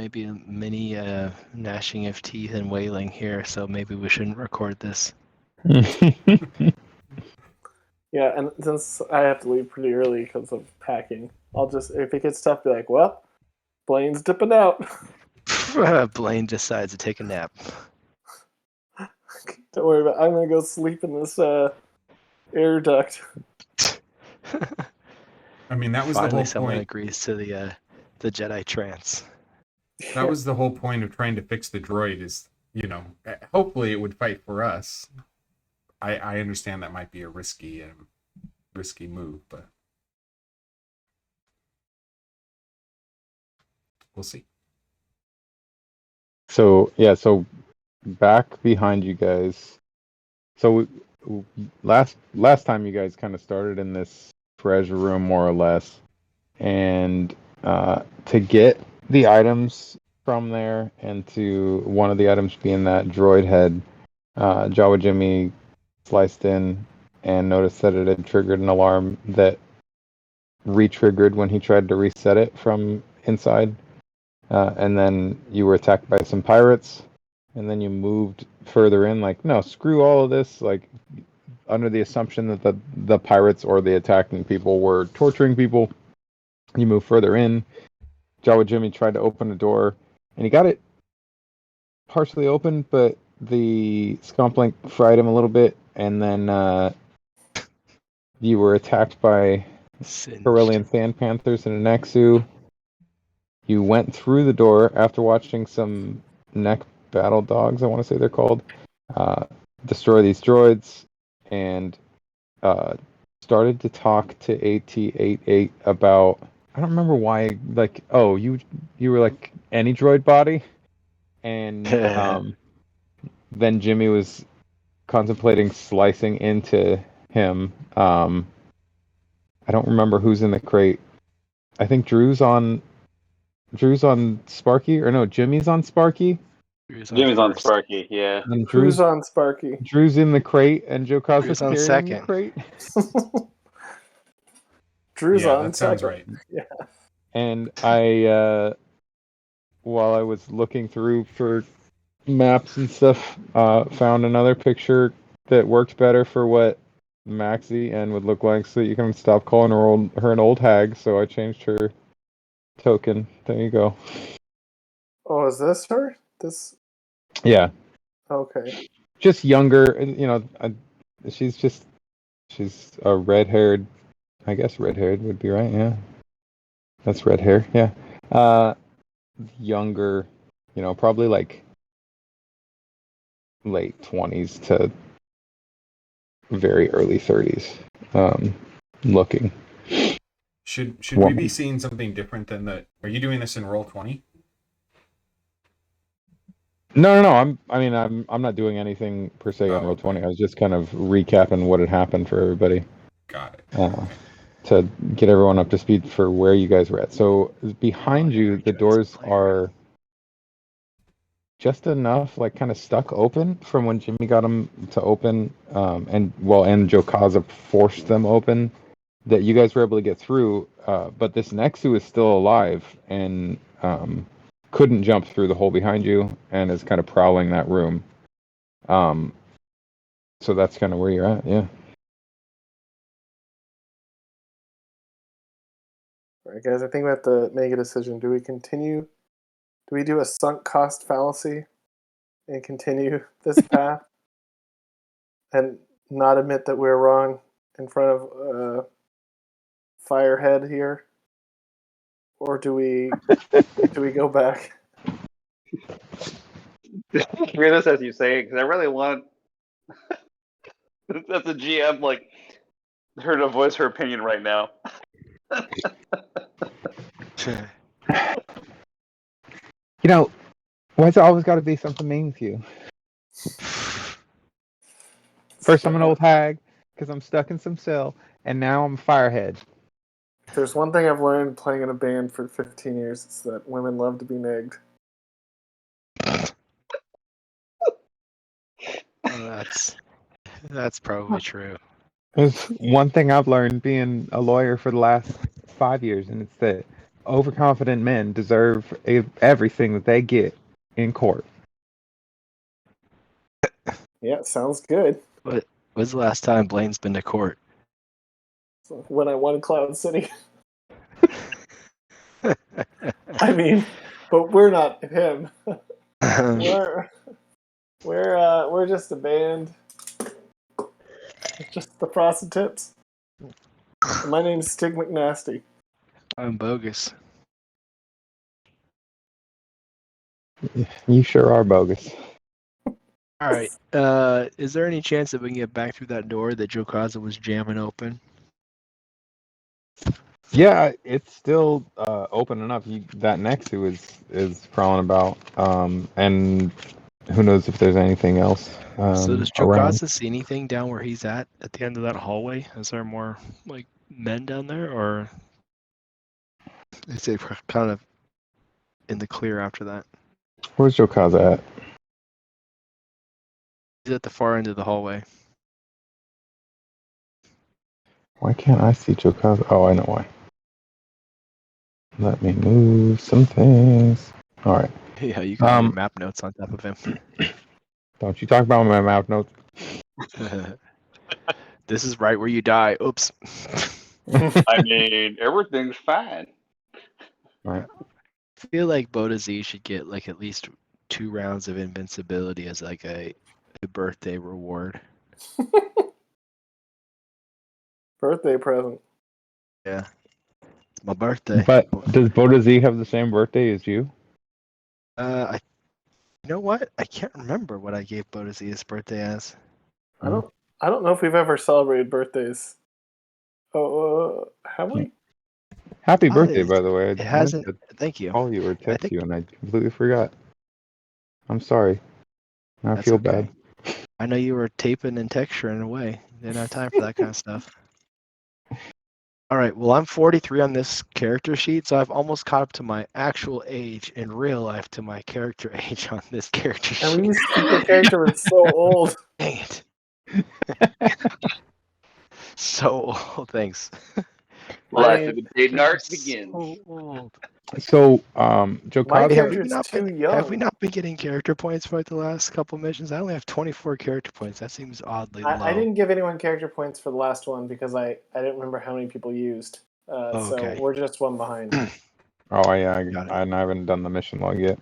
maybe a mini gnashing of teeth and wailing here, so maybe we shouldn't record this. Yeah, and since I have to leave pretty early because of packing, I'll just, if it gets tough, be like, well, Blaine's dipping out. Blaine decides to take a nap. Don't worry about it. I'm going to go sleep in this air duct. I mean, that was Finally the whole someone point. agrees to the Jedi trance. That was the whole point of trying to fix the droid is, hopefully it would fight for us. I understand that might be a risky move, but we'll see. So back behind you guys. So last time you guys kind of started in this treasure room more or less, and to get the items from there, and to one of the items being that droid head, Jawa Jimmy sliced in and noticed that it had triggered an alarm that re-triggered when he tried to reset it from inside. And then you were attacked by some pirates, and then you moved further in, like, no, screw all of this, like, under the assumption that the pirates or the attacking people were torturing people. You move further in. Jawa Jimmy tried to open the door, and he got it partially open, but the Scomplink fried him a little bit, and then you were attacked by Corellian Sand Panthers and an Exu. You went through the door after watching some neck battle dogs, I want to say they're called, destroy these droids, and started to talk to AT-88 about, I don't remember why, like, oh, you were like, any droid body? And then Jimmy was contemplating slicing into him. I don't remember who's in the crate. I think Drew's on Sparky, or no, Jimmy's on Sparky. Jimmy's on Sparky, yeah. And Drew's on Sparky. Drew's in the crate, and Jowkazza's on carrying second. the crate. Drew's on that sounds second. right. Yeah. And I, while I was looking through for maps and stuff, found another picture that worked better for what Maxie N would look like, so you can stop calling her an old hag. So I changed her token. There you go. Oh, is this her? This? Yeah. Okay. Just younger, she's a red-haired. I guess red-haired would be right. Yeah. That's red hair. Yeah. Younger, probably like late 20s to very early 30s. Looking. Should we be seeing something different than that? Are you doing this in Roll20? No. I'm not doing anything per se on Roll20. I was just kind of recapping what had happened for everybody. Got it. To get everyone up to speed for where you guys were at. So behind you, the doors are just enough, like, kind of stuck open from when Jimmy got them to open, and Jowkazza forced them open, that you guys were able to get through. But this Nexu is still alive and couldn't jump through the hole behind you, and is kind of prowling that room. So that's kind of where you're at, yeah. All right, guys, I think we have to make a decision. Do we continue? Do we do a sunk cost fallacy and continue this path and not admit that we're wrong in front of Firehead here? Or do we go back? Hear this as you say it, because I really want that's a GM, like, her to voice her opinion right now. Why's it always got to be something mean with you? First, I'm an old hag because I'm stuck in some cell, and now I'm a firehead. If there's one thing I've learned playing in a band for 15 years, it's that women love to be negged. That's probably true. There's one thing I've learned being a lawyer for the last 5 years, and it's that overconfident men deserve everything that they get in court. Yeah, sounds good. When's the last time Blaine's been to court? When I won Cloud City. I mean, but we're not him. We're just a band. Just the prostitutes. My name's Stig McNasty. I'm bogus. You sure are bogus. All right. Is there any chance that we can get back through that door that Jowkazza was jamming open? Yeah, it's still open enough. That next to is crawling about, and who knows if there's anything else So does around. Jowkazza see anything down where he's at the end of that hallway? Is there more like men down there, or is it kind of in the clear after that? Where's Jowkazza at? He's at the far end of the hallway. Why can't I see Jowkazza? Oh, I know why. Let me move some things. All right. Yeah, you got your map notes on top of him. Don't you talk about my map notes. This is right where you die. Oops. I mean, everything's fine. All right. I feel like Bota Zi should get like at least 2 rounds of invincibility as like a birthday reward. Birthday present. Yeah. It's my birthday. But does Bota Zi have the same birthday as you? You know what? I can't remember what I gave Bota Zi his birthday as. I don't know if we've ever celebrated birthdays. Oh, have we? Happy birthday, by the way. It hasn't. Thank you. Call you or text you, and I completely forgot. I'm sorry. Now I feel okay. bad. I know you were taping and texturing away. Didn't have time for that kind of stuff. All right. Well, I'm 43 on this character sheet, so I've almost caught up to my actual age in real life to my character age on this character sheet. And we used to think your character was so old. Dang it. So old. Thanks. Life of the Dayton Art begins. So old. So, My Jowkazza, character's Have we not been getting character points for like the last couple missions? I only have 24 character points. That seems oddly low. I didn't give anyone character points for the last one because I didn't remember how many people used. Okay. So we're just one behind. oh yeah, I Got it. haven't done the mission log yet.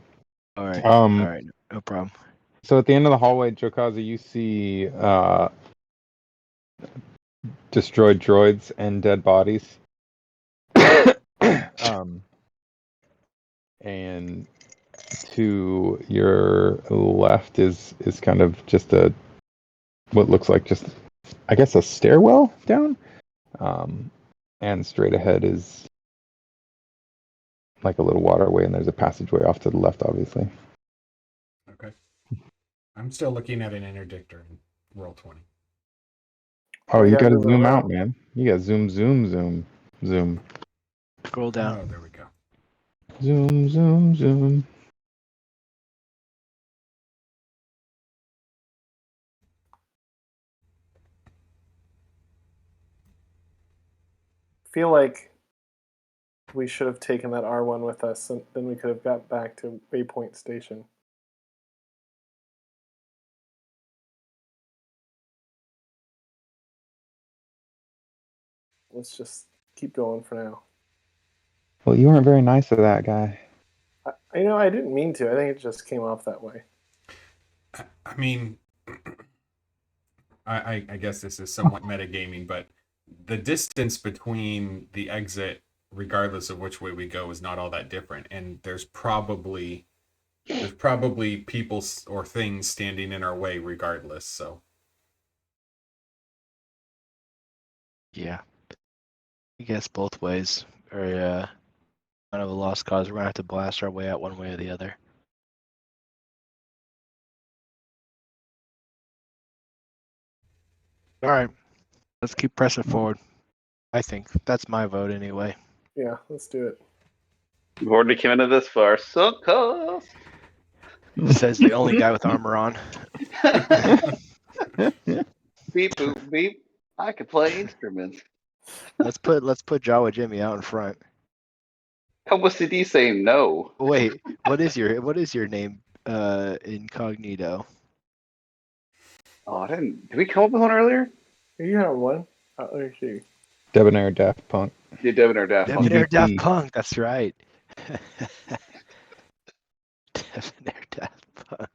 All right. All right. No problem. So at the end of the hallway, Jowkazza, you see destroyed droids and dead bodies. And to your left is kind of just what looks like just, I guess, a stairwell down. And straight ahead is like a little waterway, and there's a passageway off to the left, obviously. Okay. I'm still looking at an interdictor in roll 20. Oh, you gotta move zoom around. out, man. You gotta zoom. Scroll down. Oh, there we go. Zoom. Feel like we should have taken that R1 with us, and then we could have got back to Waypoint Station. Let's just keep going for now. Well, you weren't very nice to that guy. I didn't mean to. I think it just came off that way. I mean, I guess this is somewhat metagaming, but the distance between the exit, regardless of which way we go, is not all that different. And there's probably people or things standing in our way regardless. So Yeah. I guess both ways are kind of a lost cause. We're gonna have to blast our way out one way or the other. All right. Let's keep pressing forward. I think that's my vote anyway. Yeah, let's do it. We've already come into this far. So close. Says the only guy with armor on. Beep boop beep. I could play instruments. Let's put Jawa Jimmy out in front. How was CD saying no? Wait, what is your name? Incognito. Oh, I didn't. Did we come up with one earlier? You have one. Let me see. Debonair Daft Punk. Yeah, Devin or Daft Punk. Debonair Daft DDP. Punk. That's right. Debonair Daft Punk.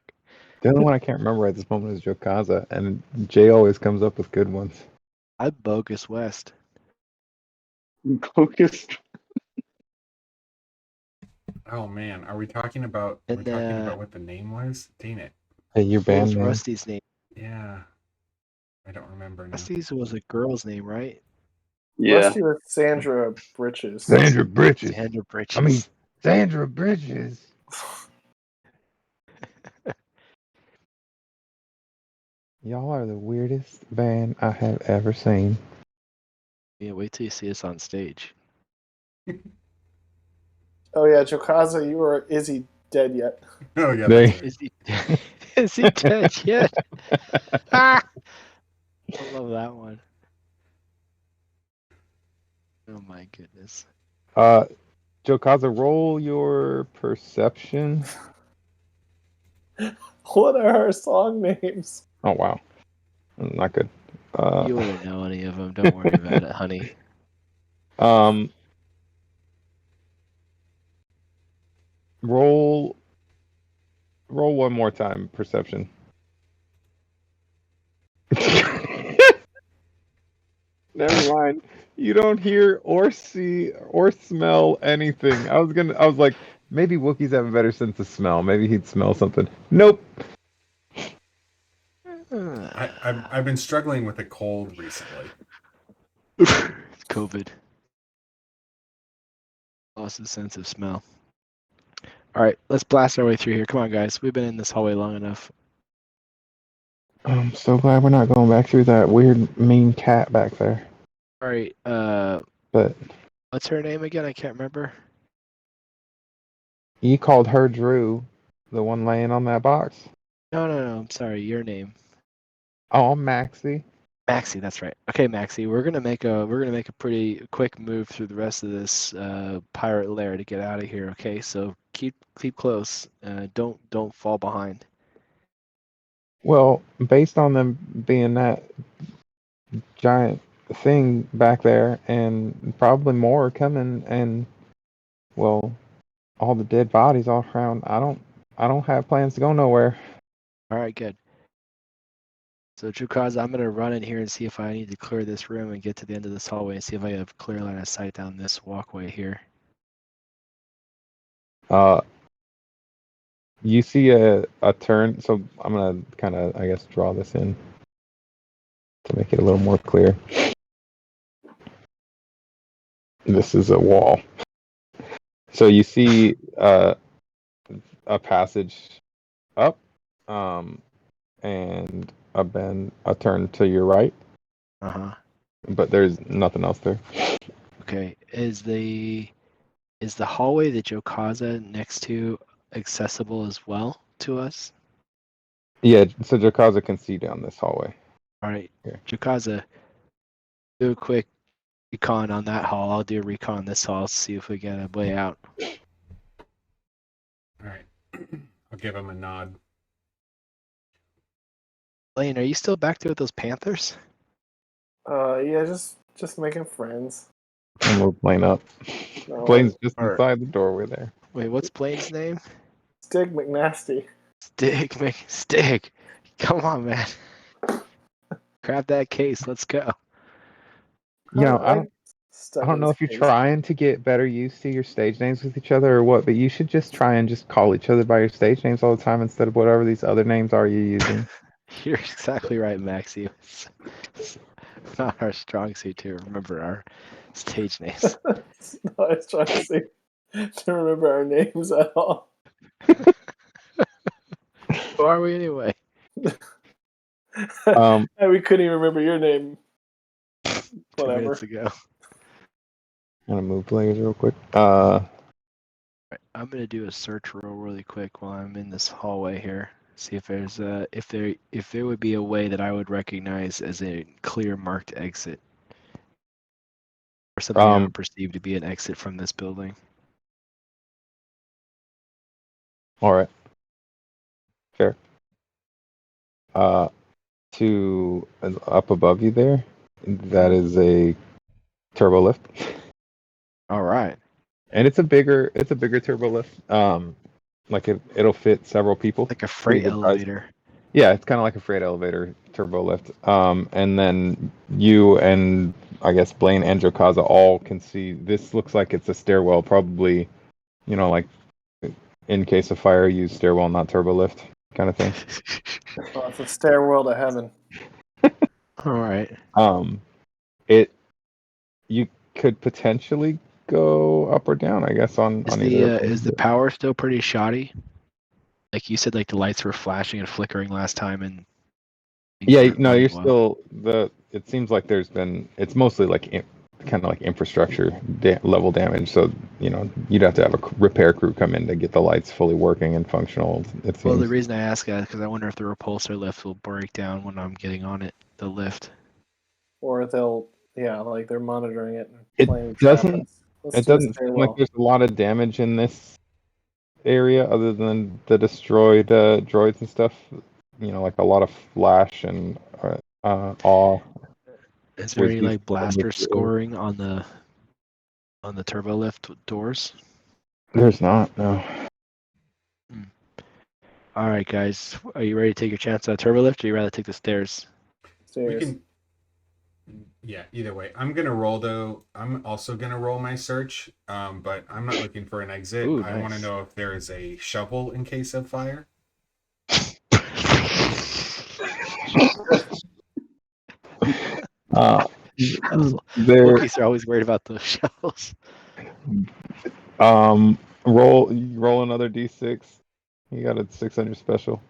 The only one I can't remember at this moment is Jowkazza, and Jay always comes up with good ones. I'm Bogus West. Focus. Oh man, are we talking about? And, We're talking about what the name was. Dang it. Hey, your What band was name? Rusty's name? Yeah, I don't remember now. Rusty's was a girl's name, right? Yeah. Rusty with Sandra Britches. Sandra Britches. Sandra Britches. I mean, Sandra Bridges. Y'all are the weirdest band I have ever seen. Yeah, wait till you see us on stage. Oh yeah, Jowkazza, is he dead yet? Oh yeah, They- that's right. Is he is he dead yet? Ah! I love that one. Oh my goodness. Jowkazza, roll your perception. What are our song names? Oh wow, not good. You wouldn't know any of them. Don't worry about it, honey. Roll one more time. Perception. Never mind. You don't hear or see or smell anything. I was like, maybe Wookiees have a better sense of smell. Maybe he'd smell something. Nope. I've been struggling with a cold recently. COVID. Lost his sense of smell. All right, let's blast our way through here. Come on, guys. We've been in this hallway long enough. I'm so glad we're not going back through that weird mean cat back there. All right. But What's her name again? I can't remember. you called her Drew, the one laying on that box. No. I'm sorry. Your name. Oh, I'm Maxie. Maxie, that's right. Okay, Maxie, we're gonna make a pretty quick move through the rest of this pirate lair to get out of here. Okay, so keep close. Don't fall behind. Well, based on them being that giant thing back there, and probably more coming, and well, all the dead bodies all around. I don't have plans to go nowhere. All right, good. So Jowkazza, I'm gonna run in here and see if I need to clear this room and get to the end of this hallway and see if I have clear line of sight down this walkway here. You see a turn, so I'm gonna kind of, I guess, draw this in to make it a little more clear. This is a wall. So you see a passage up, and a turn to your right, but there's nothing else there. Okay. Is the hallway that Jowkazza next to accessible as well to us? Yeah, so Jowkazza can see down this hallway. All right, Here. Jowkazza, do a quick recon on that hall. I'll do a recon on this hall. See if we get a way out. All right, I'll give him a nod. Blaine, are you still back there with those panthers? Yeah, just making friends. And we'll Blaine up. No, Blaine's just Alright. inside the doorway there. Wait, what's Blaine's name? Stig McNasty. Stig. Come on, man. Grab that case. Let's go. You know, I don't know if you're trying. trying to get better used to your stage names with each other or what, but you should just try and just call each other by your stage names all the time instead of whatever these other names are you're using. You're exactly right, Maxie. It's not our strong suit to remember our stage names. No, I was trying to see to remember our names at all. Who are we anyway? Um, And we couldn't even remember your name. 2 Whatever. minutes ago. I'm gonna move players real quick. Right, I'm gonna do a search roll really quick while I'm in this hallway here. See if there's if there would be a way that I would recognize as a clear marked exit, or something I would perceive to be an exit from this building. All right. Fair. To up above you there, that is a turbo lift, All right. and it's a bigger turbo lift. Like it'll fit several people. Like a Pretty freight good size. elevator. Yeah, it's kind of like a freight elevator turbo lift. And then you and I guess Blaine and Jowkazza all can see this looks like it's a stairwell, probably, like in case of fire, use stairwell, not turbo lift kind of thing. Oh, it's a stairwell to heaven. All right. You could potentially go up or down, I guess, on either. Is the power still pretty shoddy? Like you said, like the lights were flashing and flickering last time, and things Yeah, weren't no, running you're well. still it seems like it's mostly like kind of like infrastructure level damage. So you'd have to have a repair crew come in to get the lights fully working and functional. It Well, the seems. reason I ask that is because I wonder if the repulsor lift will break down when I'm getting on it. The lift. Or they'll, like they're monitoring it and It playing doesn't. trappers. Let's It do a doesn't seem like stairwell. there's a lot of damage in this area other than the destroyed droids and stuff. Like a lot of flash and awe. Is there Was any used like from this blaster area. scoring on the turbo lift doors? There's not, no. All right, guys, are you ready to take your chance on a turbo lift, or you rather take the stairs? We Stairs. can. Yeah, either way. I'm gonna roll though. I'm also gonna roll my search. But I'm not looking for an exit. Ooh, I want to nice. know if there is a shovel in case of fire. There. Wookiees are always worried about those shovels. Roll another d6. You got a 600 special.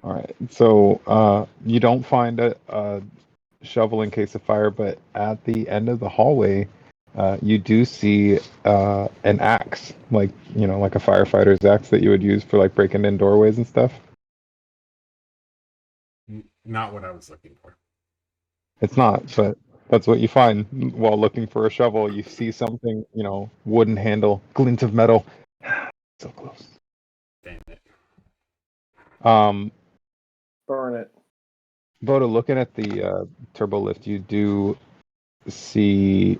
All right. So you don't find a shovel in case of fire, but at the end of the hallway, you do see an axe, like like a firefighter's axe that you would use for like breaking in doorways and stuff. Not what I was looking for. It's not, but that's what you find while looking for a shovel. You see something, wooden handle, glint of metal. So close. Damn it. Burn it. Bota, looking at the turbo lift, you do see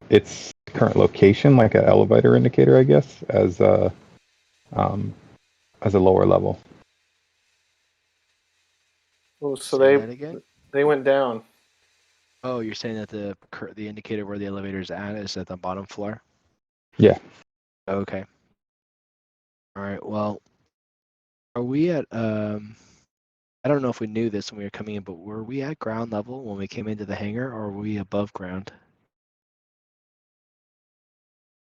its current location, like an elevator indicator, I guess, as a lower level. Oh, so Say that again. they went down. Oh, you're saying that the indicator where the elevator is at is at the bottom floor? Yeah. Okay. All right. Well, are we at I don't know if we knew this when we were coming in, but were we at ground level when we came into the hangar, or were we above ground?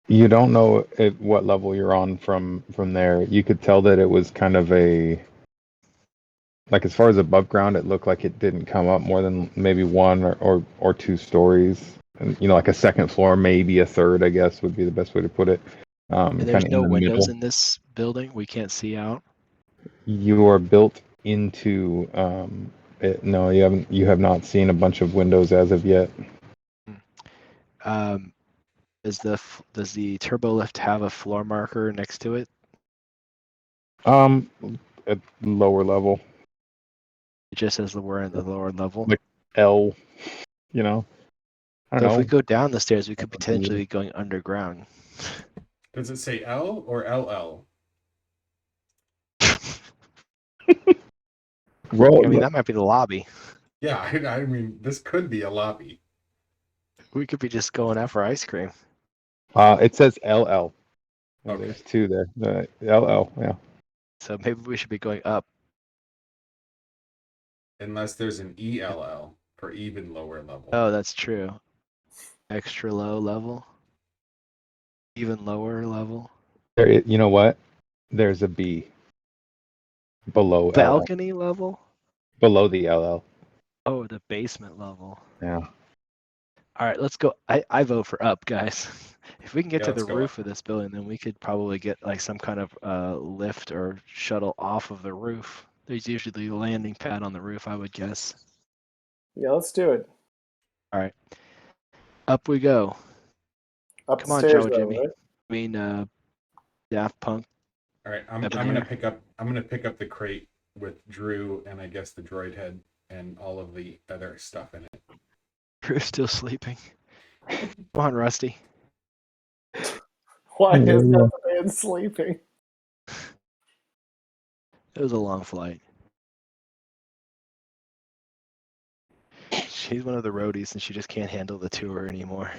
You don't know at what level you're on from there. You could tell that it was kind of like as far as above ground, it looked like it didn't come up more than maybe one or two stories. And like a second floor, maybe a third, I guess would be the best way to put it. And Kind there's of no in the windows middle. in this building. We can't see out. You are built into it. No, you have not seen a bunch of windows as of yet. Does the turbo lift have a floor marker next to it? At lower level, It just says that we're at the lower level. like L, I don't So if know. we go down the stairs, we could potentially be going underground. Does it say L or LL? Roll. I mean, that might be the lobby. Yeah, I mean, this could be a lobby. We could be just going out for ice cream. It says LL. Okay. There's two there. The LL, yeah. So maybe we should be going up. Unless there's an ELL for even lower level. Oh, that's true. Extra low level. Even lower level. You know what? There's a B below LL. Balcony level? Below the LL. Oh, the basement level. Yeah. All right, let's go. I vote for up, guys. If we can get Yeah, to the let's go roof up. of this building, then we could probably get like some kind of lift or shuttle off of the roof. There's usually a landing pad on the roof, I would guess. Yeah, let's do it. All right, up we go. Up Come the on, stairs, Jawa though, Jimmy. right? I mean, Daft Punk. All right, I'm Ebony gonna hair. pick up the crate with Drew and I guess the droid head and all of the other stuff in it. Drew's still sleeping. Come on, Rusty. Why is that the man sleeping? It was a long flight. She's one of the roadies, and she just can't handle the tour anymore.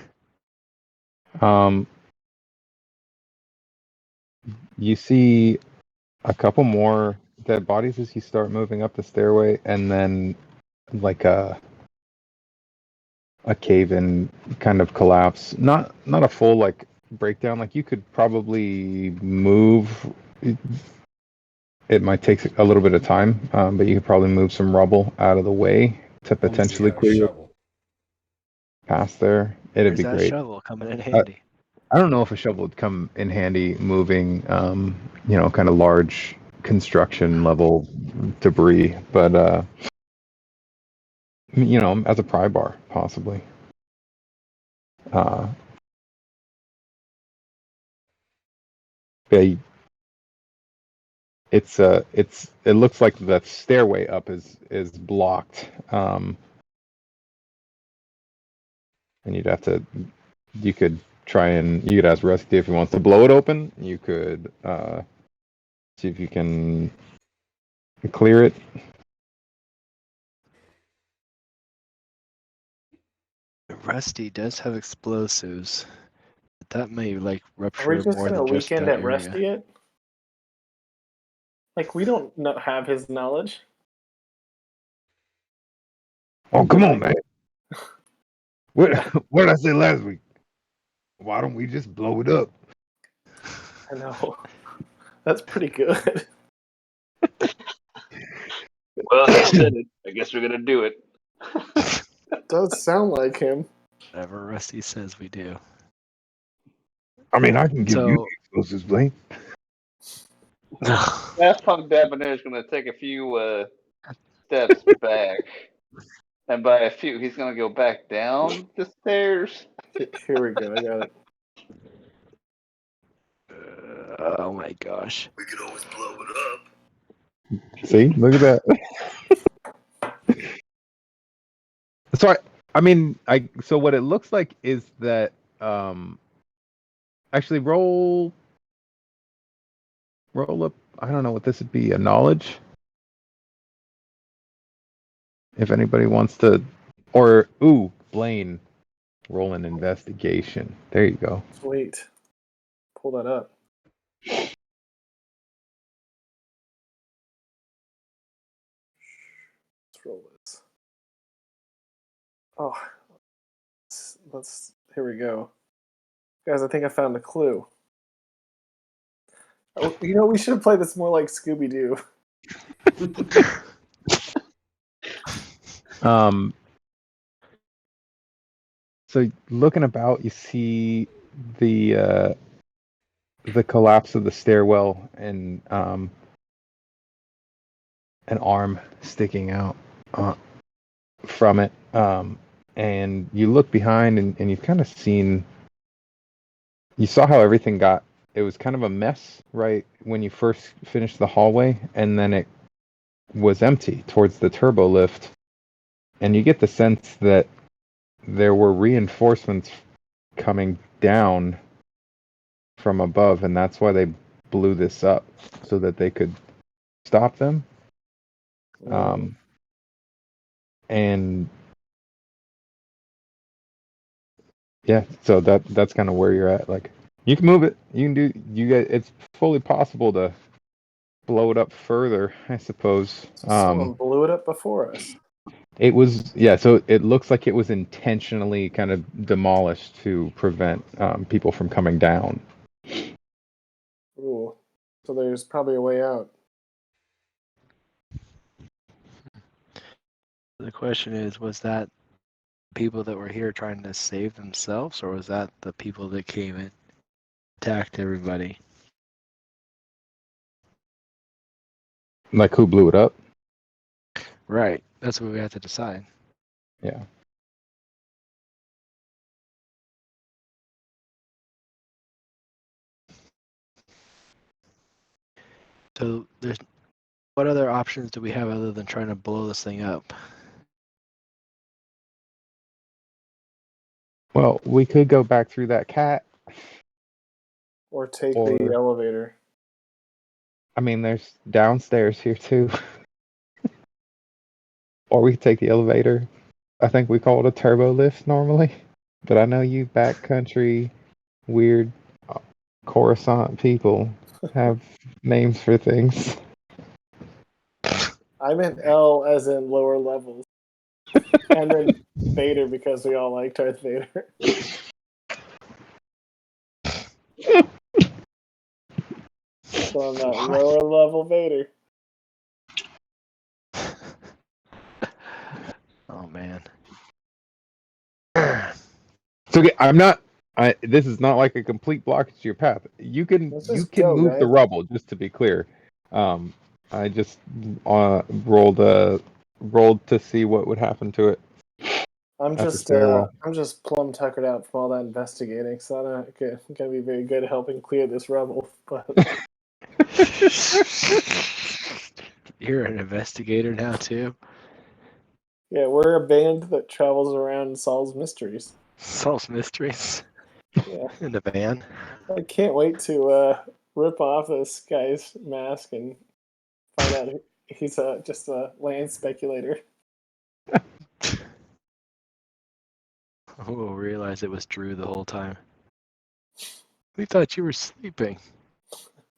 You see a couple more dead bodies as you start moving up the stairway, and then like a cave-in kind of collapse. Not a full like breakdown. Like you could probably move. It might take a little bit of time, but you could probably move some rubble out of the way to Only we potentially have a clear your shovel. path there. It'd Where's be that great. shovel coming in handy? I don't know if a shovel would come in handy moving, kind of large construction level debris, but as a pry bar possibly. Yeah, it looks like the stairway up is blocked, and you could ask Rusty if he wants to blow it open. You could see if you can clear it. Rusty does have explosives. But that may like Are we rupture just more gonna than just weekend that at area. Rusty it? Like we don't have his knowledge. Oh, come on, man! What Yeah. what did I say last week? Why don't we just blow it up? I know. That's pretty good. Well, he said it. I guess we're gonna do it. Does sound like him. Whatever Rusty says, we do. I mean, I can give you So, the explosives, Blaine. Daft Punk Debonair is gonna take a few steps back, and by a few, he's gonna go back down the stairs. Here we go. I got it. oh my gosh. We could always blow it up. See, look at that. So so what it looks like is that actually roll up. I don't know what this would be. A knowledge. If anybody wants to, or Blaine, roll an investigation. There you go. Sweet. Pull that up. Let's roll this. Oh, let's. Here we go, guys. I think I found a clue. Oh, we should have played this more like Scooby Doo. So looking about, you see the collapse of the stairwell and an arm sticking out from it. And you look behind and you've kind of you saw how everything it was kind of a mess, right? When you first finished the hallway, and then it was empty towards the turbo lift. And you get the sense that there were reinforcements coming down from above, and that's why they blew this up, so that they could stop them. And yeah, so that's kind of where you're at. Like, you can move it. It's fully possible to blow it up further, I suppose. So someone blew it up before us. It was, yeah, so it looks like it was intentionally kind of demolished to prevent people from coming down. Ooh. So there's probably a way out. The question is, was that people that were here trying to save themselves, or was that the people that came and attacked everybody? Like, who blew it up? Right. That's what we have to decide. Yeah. So there's what other options do we have other than trying to blow this thing up? Well, we could go back through that cat. Or take Or- the elevator. I mean, there's downstairs here too. Or we could take the elevator. I think we call it a turbo lift normally. But I know you backcountry, weird Coruscant people have names for things. I meant L as in lower levels. And then Vader because we all like Darth Vader. So I'm not What? lower level Vader. Oh man. So I'm not. This is not like a complete blockage to your path. You can Let's you just can go, move the guys. rubble. Just to be clear, I just rolled to see what would happen to it. I'm At the just stairwell. I'm just plumb tuckered out from all that investigating, so I'm not gonna be very good at helping clear this rubble. But You're an investigator now too. yeah, we're a band that travels around and solves mysteries. Solves mysteries Yeah, in the van. I can't wait to rip off this guy's mask and find out he's just a land speculator. We'll realize it was Drew the whole time. We thought you were sleeping.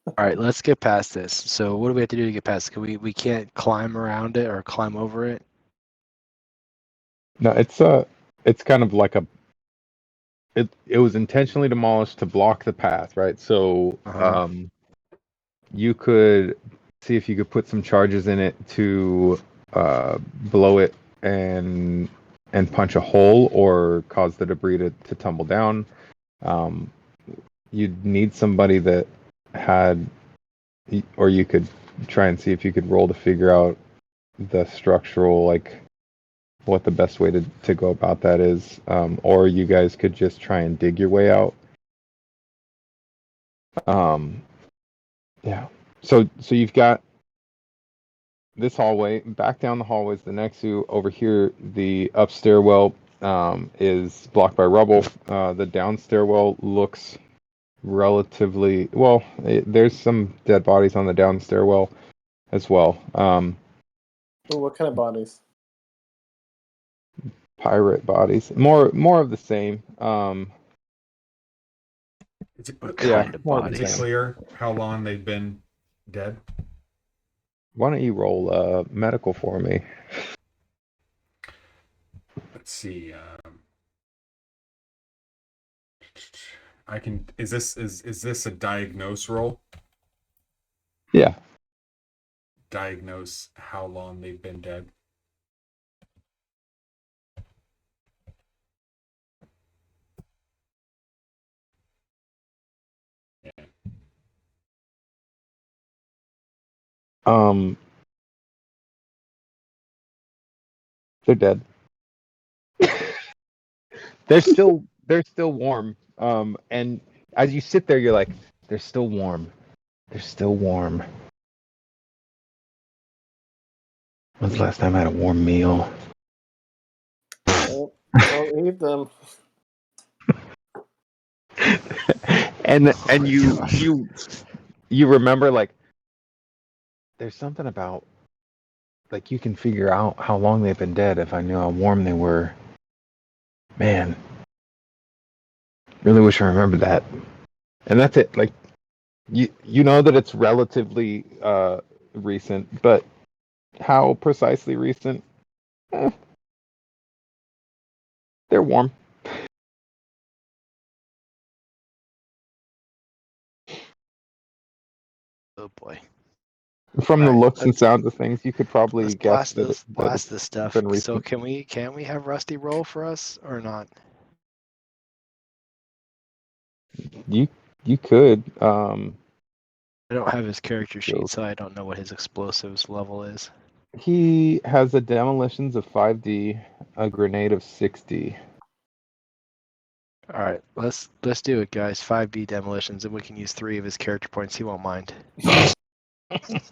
All right, let's get past this. So what do we have to do to get past it? We can't climb around it or climb over it? No, it's kind of like it was intentionally demolished to block the path, right? So Uh-huh. you could see if you could put some charges in it to blow it and punch a hole or cause the debris to tumble down. You'd need somebody that had, or you could try and see if you could roll to figure out the structural, like what the best way to go about that is, or you guys could just try and dig your way out. Yeah. So you've got this hallway. Back down the hallway is the next to over here. The up stairwell is blocked by rubble. The down stairwell looks relatively well. There's some dead bodies on the down stairwell as well. Ooh, what kind of bodies? Pirate bodies. More of the same. Is it, What Yeah, kind of more of the is body? it same. clear how long they've been dead? Why don't you roll medical for me? Let's see. I can. Is this a diagnose roll? Yeah. Diagnose how long they've been dead. Yeah. They're dead. they're still warm. And as you sit there, you're like, they're still warm. They're still warm. When's the last time I had a warm meal? Don't eat them. and Oh my gosh. you remember, like, there's something about, like, you can figure out how long they've been dead if I knew how warm they were. Man, really wish I remembered that. And that's it. Like, you know that it's relatively recent, but how precisely recent? They're warm. Oh boy. From the All right, looks and sounds of things, you could probably let's guess blast this that it's stuff. been So recent. can we have Rusty roll for us or not? You could. I don't have his character sheet, Skills. so I don't know what his explosives level is. He has a demolitions of 5D, a grenade of 60. All right, let's do it, guys. 5B demolitions, and we can use 3 of his character points. He won't mind. It's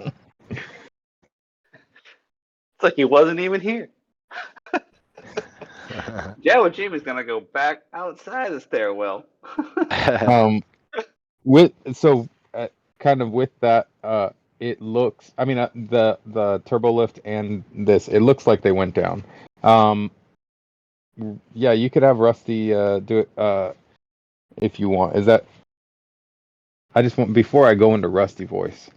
like he wasn't even here. Jawa Jimmy's gonna go back outside the stairwell. With so kind of with that, it looks. I mean, the turbo lift and this, it looks like they went down. Yeah, you could have Rusty do it if you want. Is that? I just want before I go into Rusty voice.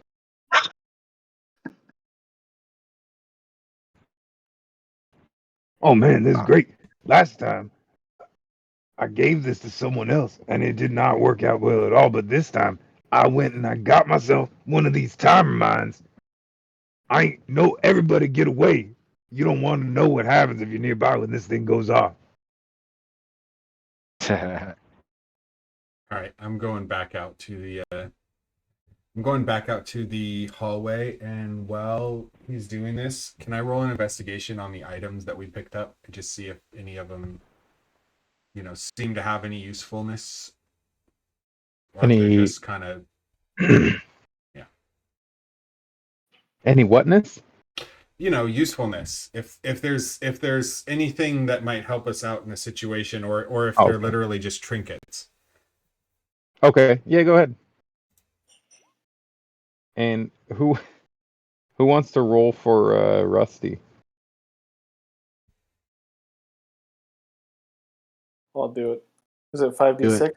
Oh man, this is great. Last time I gave this to someone else and it did not work out well at all. But this time I went and I got myself one of these timer mines. I ain't know everybody get away. You don't want to know what happens if you're nearby when this thing goes off. All right, I'm going back out to the hallway, and while he's doing this, can I roll an investigation on the items that we picked up and just see if any of them, seem to have any usefulness? Or if they're Any just kind of any whatness? Usefulness. If there's anything that might help us out in a situation, or if Oh, they're okay. literally just trinkets. Okay, yeah, go ahead. And who wants to roll for Rusty? I'll do it. Is it 5d6?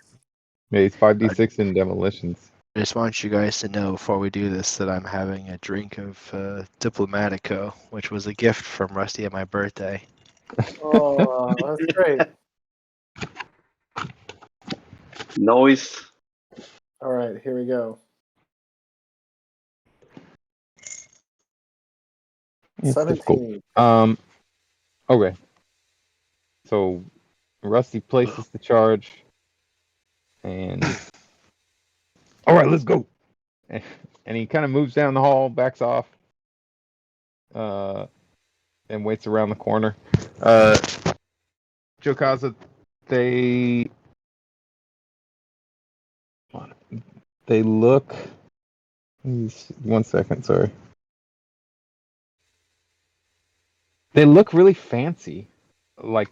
Yeah, he's 5d6 in demolitions. I just want you guys to know before we do this that I'm having a drink of Diplomatico, which was a gift from Rusty at my birthday. Oh, that's great. Noise. All right, here we go. It's 17. difficult. Okay. So Rusty places the charge, and All right, let's go. and he kind of moves down the hall, backs off, and waits around the corner. Jowkazza, they look. 1 second, sorry. They look really fancy, like,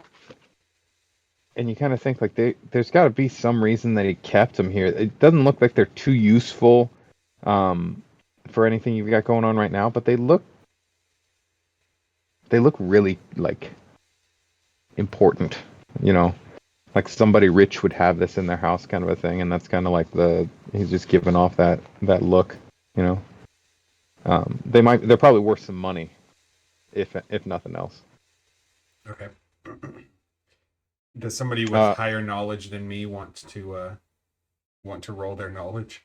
and you kind of think like there's got to be some reason that he kept them here. It doesn't look like they're too useful, for anything you've got going on right now, but they look really like important, like somebody rich would have this in their house, kind of a thing, and that's kind of like he's just giving off that look, they're probably worth some money, if nothing else. Okay. Does somebody with higher knowledge than me want to roll their knowledge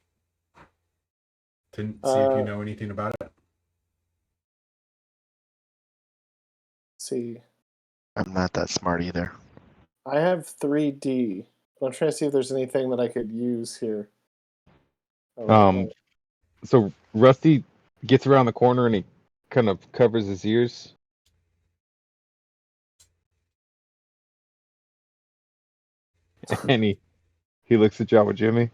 to see if you know anything about it? See, I'm not that smart either. I have 3D. I'm trying to see if there's anything that I could use here. So Rusty gets around the corner and he kind of covers his ears. And he looks at Jawa Jimmy.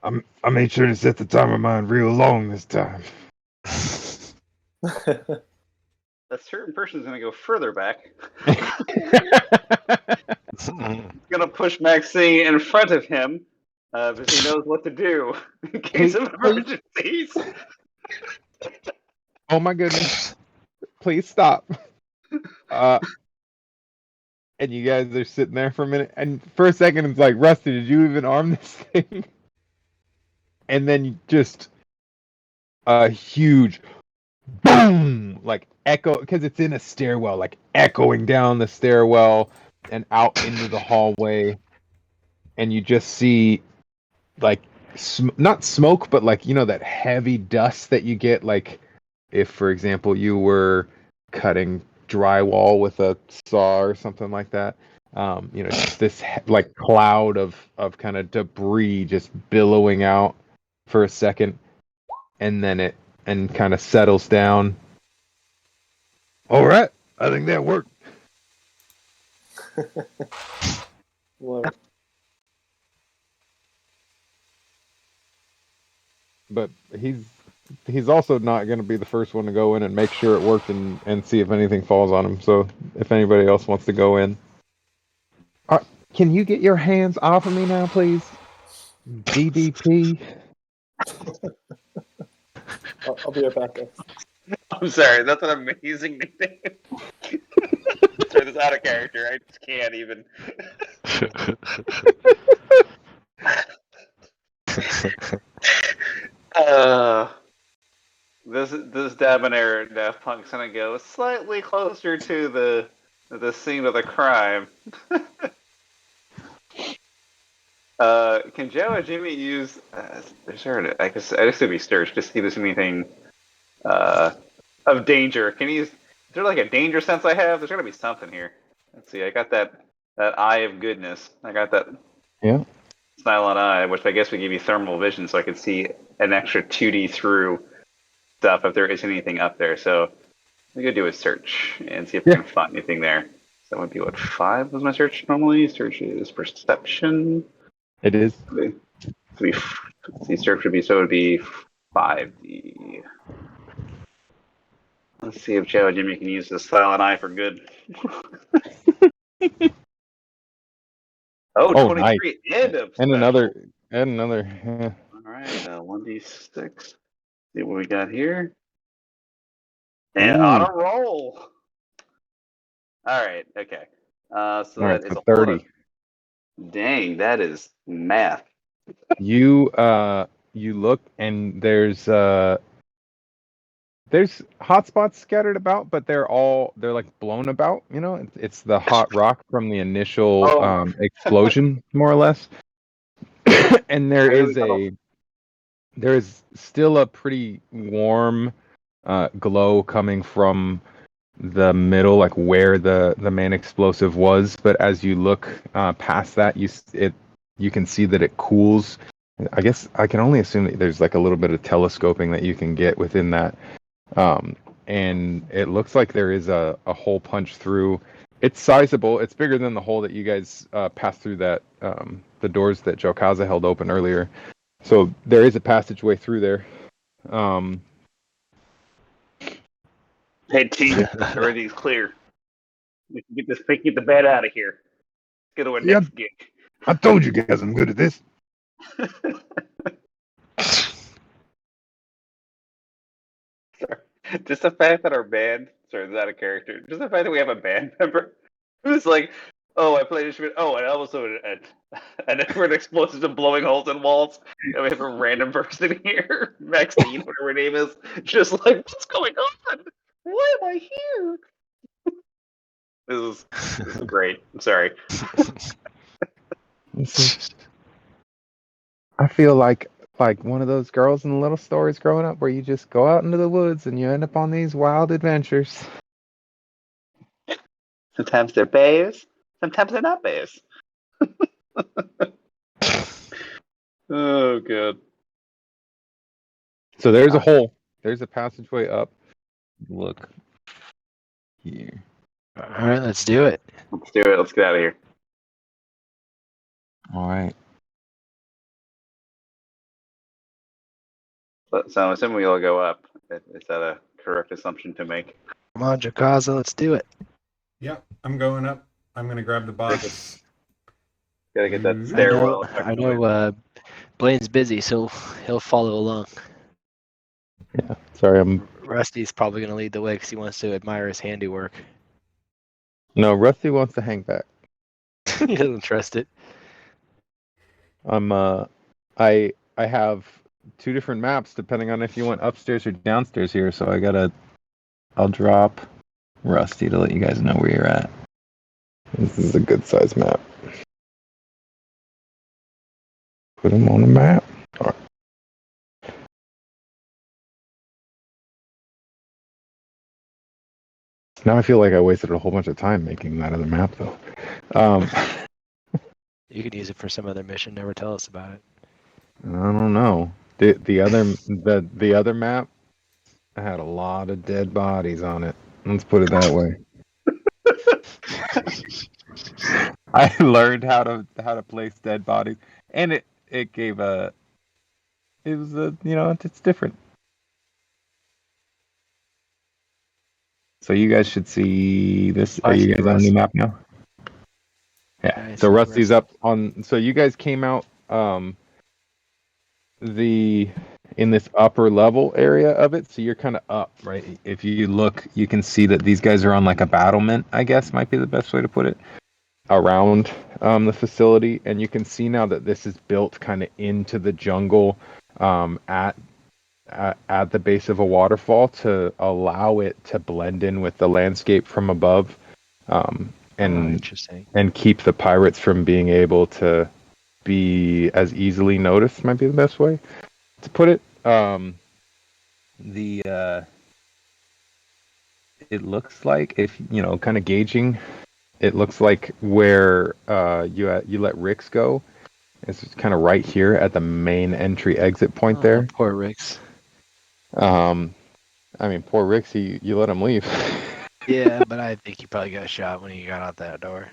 I made sure to set the timer mine real long this time. A certain person's gonna go further back. Gonna push Maxine in front of him because he knows what to do in case of emergencies. Oh my goodness! Please stop. And you guys are sitting there for a minute, and for a second it's like, Rusty, did you even arm this thing? And then just a huge boom, like echo, because it's in a stairwell, like echoing down the stairwell and out into the hallway, and you just see like not smoke, but like that heavy dust that you get, like if, for example, you were cutting drywall with a saw or something like that. Just this like cloud of kind of debris just billowing out for a second, and then it kind of settles down. All right, I think that worked. Love it. But he's he's also not going to be the first one to go in and make sure it worked and see if anything falls on him. So if anybody else wants to go in, can you get your hands off of me now, please? DDP. I'll be right back, guys. I'm sorry, that's an amazing nickname. Sorry, that's out of character. I just can't even. This debonair Daft Punk's gonna go slightly closer to the scene of the crime. Can Jawa Jimmy use? I guess it'd be search to see if there's anything of danger. Can he use? Is there like a danger sense I have? There's gotta be something here. Let's see. I got that eye of goodness. I got that. Yeah. Silent eye, which I guess would give you thermal vision, so I could see an extra 2D through stuff if there is anything up there. So we could do a search and see if we can find anything there. So that would be what 5 was my search normally. Search is perception. It is. Search would be so it would be 5D. Let's see if Jawa Jimmy can use the silent eye for good. Oh, 23 nice. And another. Yeah. All right, 1d6. See what we got here. And on a roll. All right, okay. So All that right, is so a 30. Dang, that is math. You look and there's hotspots scattered about, but they're like blown about. You know, it's the hot rock from the initial explosion, more or less. And there is still a pretty warm glow coming from the middle, like where the main explosive was. But as you look past that, you can see that it cools. I guess I can only assume that there's like a little bit of telescoping that you can get within that. And it looks like there is a hole punched through. It's sizable. It's bigger than the hole that you guys passed through that the doors that Jowkazza held open earlier. So there is a passageway through there. Hey, team, everything's clear. We can get the bed out of here. Get to our next gig. I told you guys I'm good at this. Sorry. Just the fact that our band, sorry, that's out of character. Just the fact that we have a band member who's like, oh, I played instrument. Oh, and also an expert explosives and blowing holes in walls. And we have a random person here, Maxine, whatever her name is, just like, what's going on? Why am I here? This is great. I'm sorry. I feel like one of those girls in the little stories growing up where you just go out into the woods and you end up on these wild adventures. Sometimes they're bears, sometimes they're not bears. Oh, good. So there's a hole. There's a passageway up. Look here. All right, let's do it. Let's do it. Let's get out of here. All right. So I'm assuming we all go up. Is that a correct assumption to make? Come on, Jowkazza, let's do it. Yeah, I'm going up. I'm gonna grab the box. Gotta get that stairwell. I know Blaine's busy, so he'll follow along. Yeah. Sorry, Rusty's probably going to lead the way because he wants to admire his handiwork. No, Rusty wants to hang back. He doesn't trust it. I have 2 different maps depending on if you went upstairs or downstairs here, so I'll drop Rusty to let you guys know where you're at. This is a good size map. Put him on the map. All right. Now I feel like I wasted a whole bunch of time making that other map, though. You could use it for some other mission. Never tell us about it. I don't know. The other map had a lot of dead bodies on it. Let's put it that way. I learned how to place dead bodies, and it's different. So you guys should see this. Are I you see guys on a new Rusty. map now? Yeah, Yeah. I So see Rusty's Rusty. up on. So you guys came out in this upper level area of it. So you're kind of up, right? If you look, you can see that these guys are on like a battlement. I guess might be the best way to put it, around the facility, and you can see now that this is built kind of into the jungle at the base of a waterfall to allow it to blend in with the landscape from above, and Interesting. keep the pirates from being able to be as easily noticed. Might be the best way to put it. The It looks like, if kind of gauging, it looks like where you let Rix go. It's kind of right here at the main entry exit point there. Poor Rix. I mean, poor Rix, you let him leave. Yeah, but I think he probably got shot when he got out that door.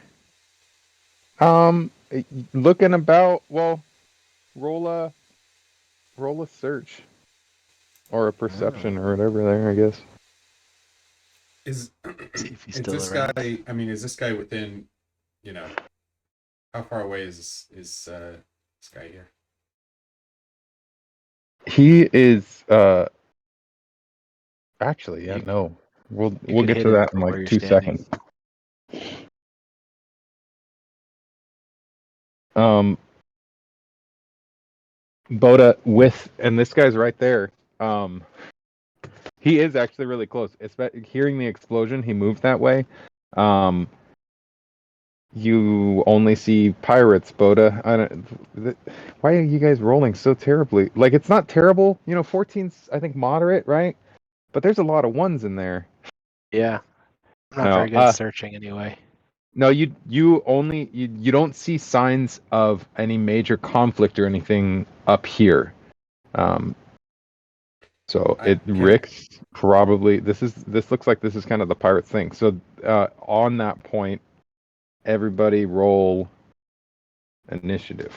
Looking about, well, roll a search or a perception or whatever there, I guess. Is See if he's is still this around. guy? I mean, is this guy within? How far away is this guy here? He is actually, yeah, You- no. We'll could get hit to him that in from where like you're 2 standing. seconds. Bota and this guy's right there. He is actually really close. Hearing the explosion, he moved that way. You only see pirates, Bota. Why are you guys rolling so terribly? Like, it's not terrible. 14's, I think, moderate, right? But there's a lot of ones in there. Yeah. I'm not No, very good at searching anyway. No, you don't see signs of any major conflict or anything up here. So Rick's probably this looks like this is kind of the pirate thing. So on that point, everybody roll initiative.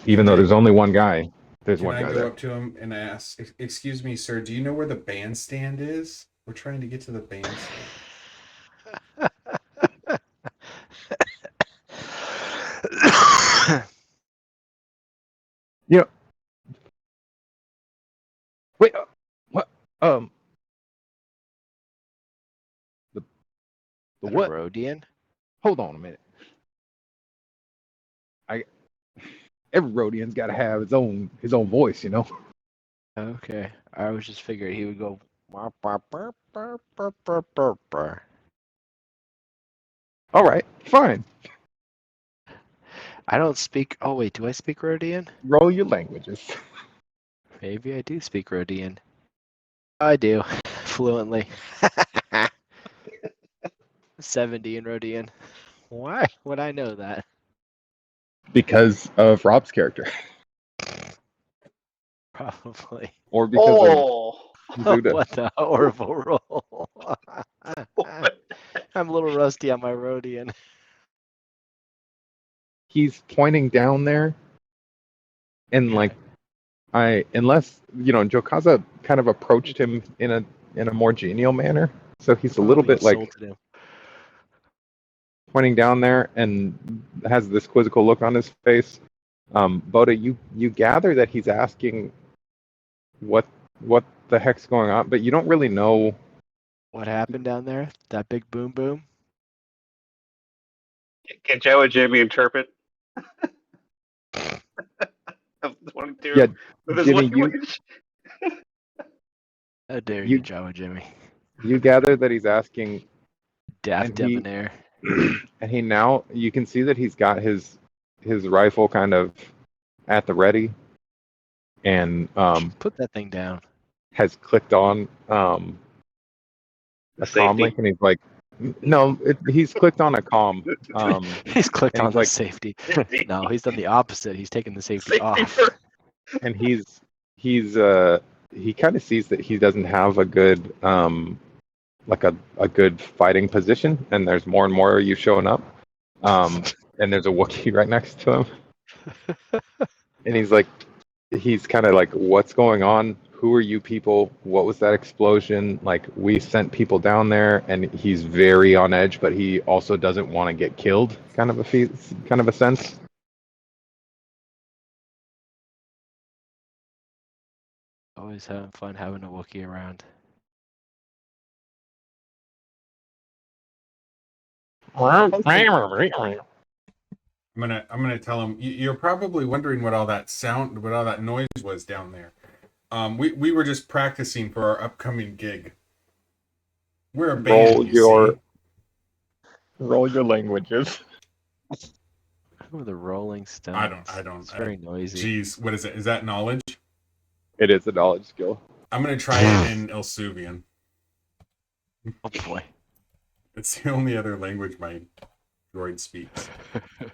Even though there's only one guy, there's one guy there. Can I go up to him and ask, "Excuse me, sir, do you know where the bandstand is? We're trying to get to the bandstand." Wait, what? The what? Rodian? Hold on a minute. Every Rodian's got to have his own voice, Okay. I was just figuring he would go. All right, fine. I don't speak. Oh, wait. Do I speak Rodian? Roll your languages. Maybe I do speak Rodian. I do. Fluently. 70 in Rodian. Why would I know that? Because of Rob's character. Probably. Or because of Zuda. What the horrible roll. I'm a little rusty on my Rodian. He's pointing down there, and unless Jowkazza kind of approached him in a more genial manner, so he's a little bit like him. pointing down there and has this quizzical look on his face. Bota, you gather that he's asking what the heck's going on, but you don't really know what happened down there. That big boom boom. Can Jawa Jimmy interpret? I'm 22. Yeah, with his Jimmy, language. How dare you, Jawa Jimmy? You gather that he's asking Daft debonair. And he now, you can see that he's got his rifle kind of at the ready, and put that thing down. Has clicked on a comm link, and he's like, no, he's clicked on a comm. He's clicked on the safety. No, he's done the opposite. He's taken the safety off. And he kind of sees that he doesn't have a good a good fighting position, and there's more and more of you showing up. And there's a Wookiee right next to him. And he's kind of like, what's going on? who are you people? What was that explosion? Like, we sent people down there, and he's very on edge, but he also doesn't want to get killed. Kind of a sense. Always having fun having a Wookiee around. I'm gonna tell him. You're probably wondering what all that noise was down there. We were just practicing for our upcoming gig. We're a band, you see. Roll your languages. Who are the Rolling Stones? I don't. It's very noisy. Geez, what is it? Is that knowledge? It is a knowledge skill. I'm gonna try it in Elsuvian. Oh boy. It's the only other language my droid speaks.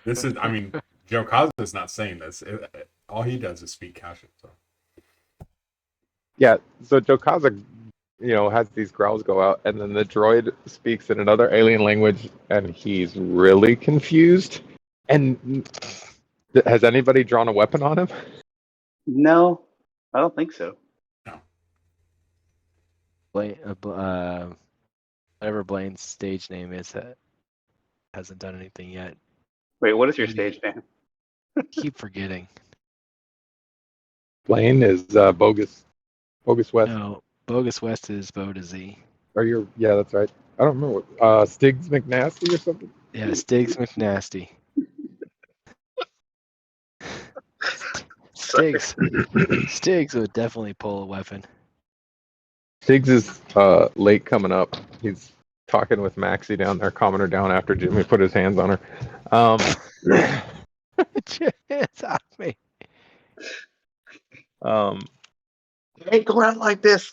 This is, I mean, Jowkazza is not saying this. All he does is speak Kashyyyk. So. Yeah, so Jowkazza, has these growls go out, and then the droid speaks in another alien language, and he's really confused. And has anybody drawn a weapon on him? No, I don't think so. Blaine, whatever Blaine's stage name is, hasn't done anything yet. Wait, what is your stage name? Keep forgetting. Blaine is Bogus West. No, Bogus West is Bota Zi. Yeah, that's right. I don't remember what Stiggs McNasty or something. Yeah, Stiggs McNasty. Stiggs would definitely pull a weapon. Stiggs is late coming up. He's talking with Maxie down there, calming her down after Jimmy put his hands on her. Get your hands off me. You ain't going out like this.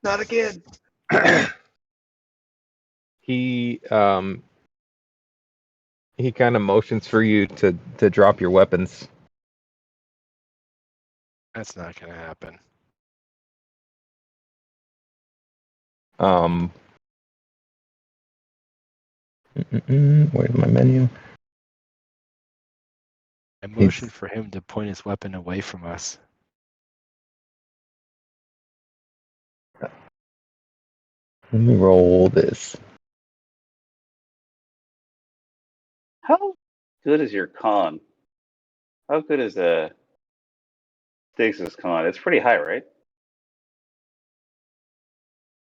Not again. He kind of motions for you to drop your weapons. That's not gonna happen. Where's my menu? I motioned for him to point his weapon away from us. Let me roll this. How good is your con? How good is Stiggs' con? It's pretty high, right?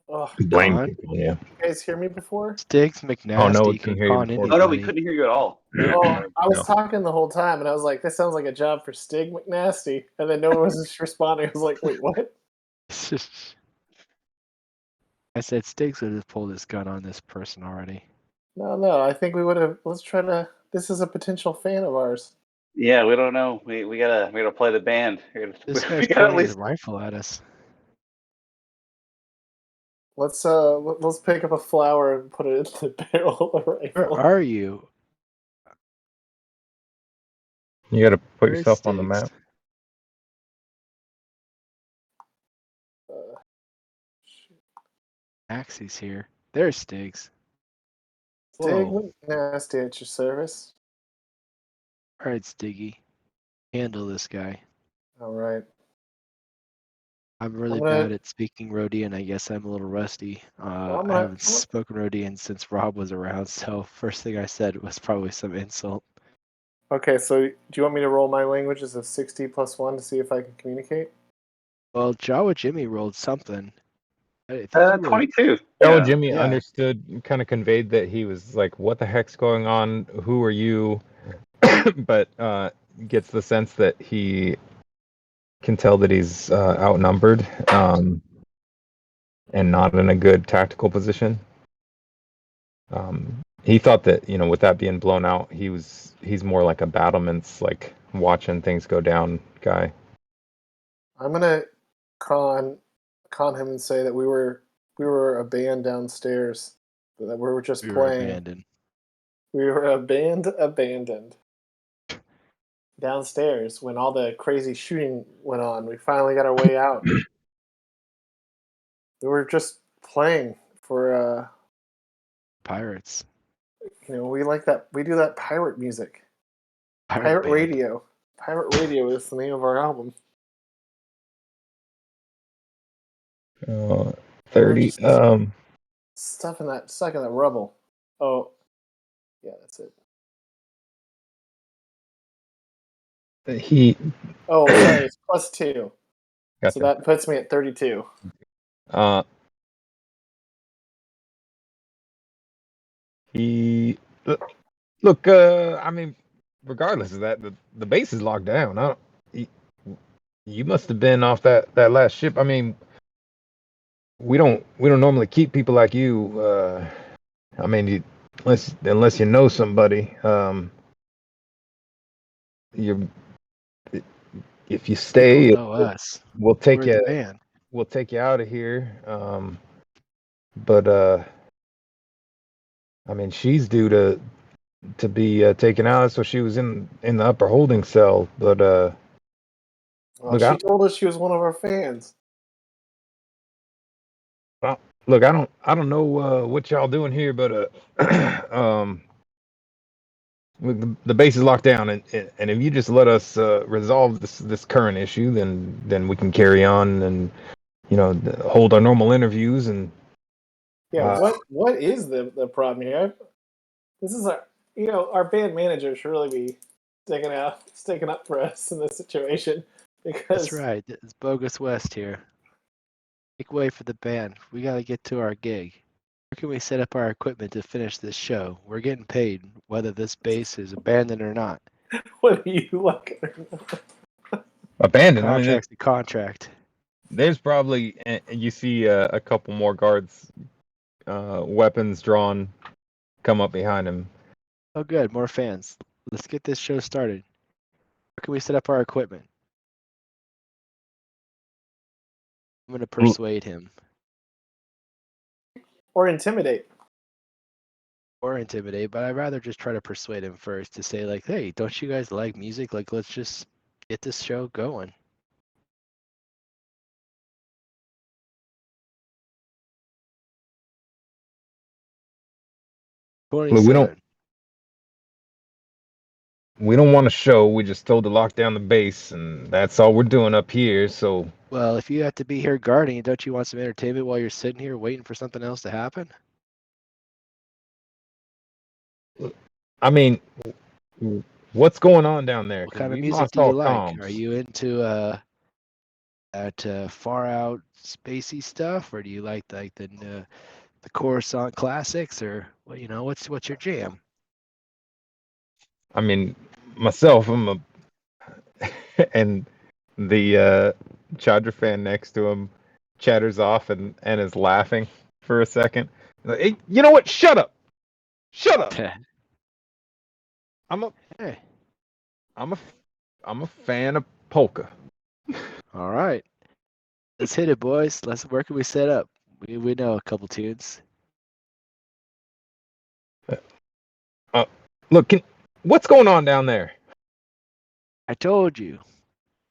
Oh, Blaine, Con? yeah. you guys hear me before? Stiggs McNasty. Oh, no, we can can hear you con before. Oh no, we anybody. couldn't hear you at all. Oh, I was No. talking the whole time, and I was like, "This sounds like a job for Stig McNasty," and then no one was just responding. I was like, "Wait, what?" I said Stiggs would have pulled his gun on this person already. No. I think we would have. Let's try to. This is a potential fan of ours. Yeah, we don't know. We gotta play the band. This We guy's gotta at pointing his least. rifle at us. Let's pick up a flower and put it in the barrel of the Where rifle. are you? You got to put Where's yourself on the Stiggs? map. Axie's here. There's Stiggs. Stig Whoa. McNasty at your service. All right, Stiggy. Handle this guy. All right. I'm really I'm gonna- bad at speaking Rhodian. I guess I'm a little rusty. I'm I haven't gonna- spoken Rhodian since Rob was around, so first thing I said was probably some insult. Okay, so do you want me to roll my language as a 60 plus 1 to see if I can communicate? Well, Jawa Jimmy rolled something. I think you rolled 22. Oh, Yeah. Jimmy Yeah. understood, kind of conveyed that he was like, "What the heck's going on? Who are you?" But gets the sense that he can tell that he's outnumbered and not in a good tactical position. He thought that, with that being blown out, he's more like a battlements, like watching things go down guy. I'm gonna con him and say that we were a band downstairs, that we were just We were playing. abandoned. We were a band abandoned downstairs when all the crazy shooting went on. We finally got our way out. We were just playing for Pirates. we like that. We do that pirate music. Pirate band. Radio. Pirate Radio is the name of our album. Uh, 30. Just- Stuck in that rubble. Oh, yeah, that's it. He Oh, sorry, it's +2. gotcha. So that puts me at 32. Uh, he look. I mean, regardless of that, the base is locked down. I don't. He, you must have been off that last ship. I mean, we don't normally keep people like you. I mean, unless you know somebody. You if you People stay, know us. we'll take We're you. the band. We'll take you out of here. But I mean, she's due to be taken out, so she was in the upper holding cell. But Well, look, she told us she was one of our fans. look, I don't know what y'all doing here, but the base is locked down, and if you just let us resolve this current issue, then we can carry on and hold our normal interviews and. Yeah, what is the problem here? This is our band manager should really be sticking up for us in this situation because That's right. It's Bogus West here. Make way for the band. We got to get to our gig. Where can we set up our equipment to finish this show? We're getting paid, whether this base is abandoned or not. what do you like? Abandoned. I mean, Contract's the contract. there's probably you see a couple more guards, weapons drawn, come up behind him. Oh, good. More fans. Let's get this show started. Where can we set up our equipment? I'm going to persuade him. Or intimidate? Or intimidate, but I'd rather just try to persuade him first to say, like, hey, don't you guys like music? Like, let's just get this show going. Look, 27. we don't want a show. We just told to lock down the base, and that's all we're doing up here. So, Well, if you have to be here guarding, don't you want some entertainment while you're sitting here waiting for something else to happen? I mean, what's going on down there? What Because kind of we've music lost do you all like? comms. Are you into that far out spacey stuff, or do you like the Coruscant classics, or well, what's your jam? I mean, myself, I'm a and the Charger fan next to him chatters off and is laughing for a second. Like, hey, you know what? Shut up! Shut up! I'm a Hey, I'm a I'm a fan of polka. all right, let's hit it, boys. Where can we set up? We know a couple tunes. Look, what's going on down there? I told you,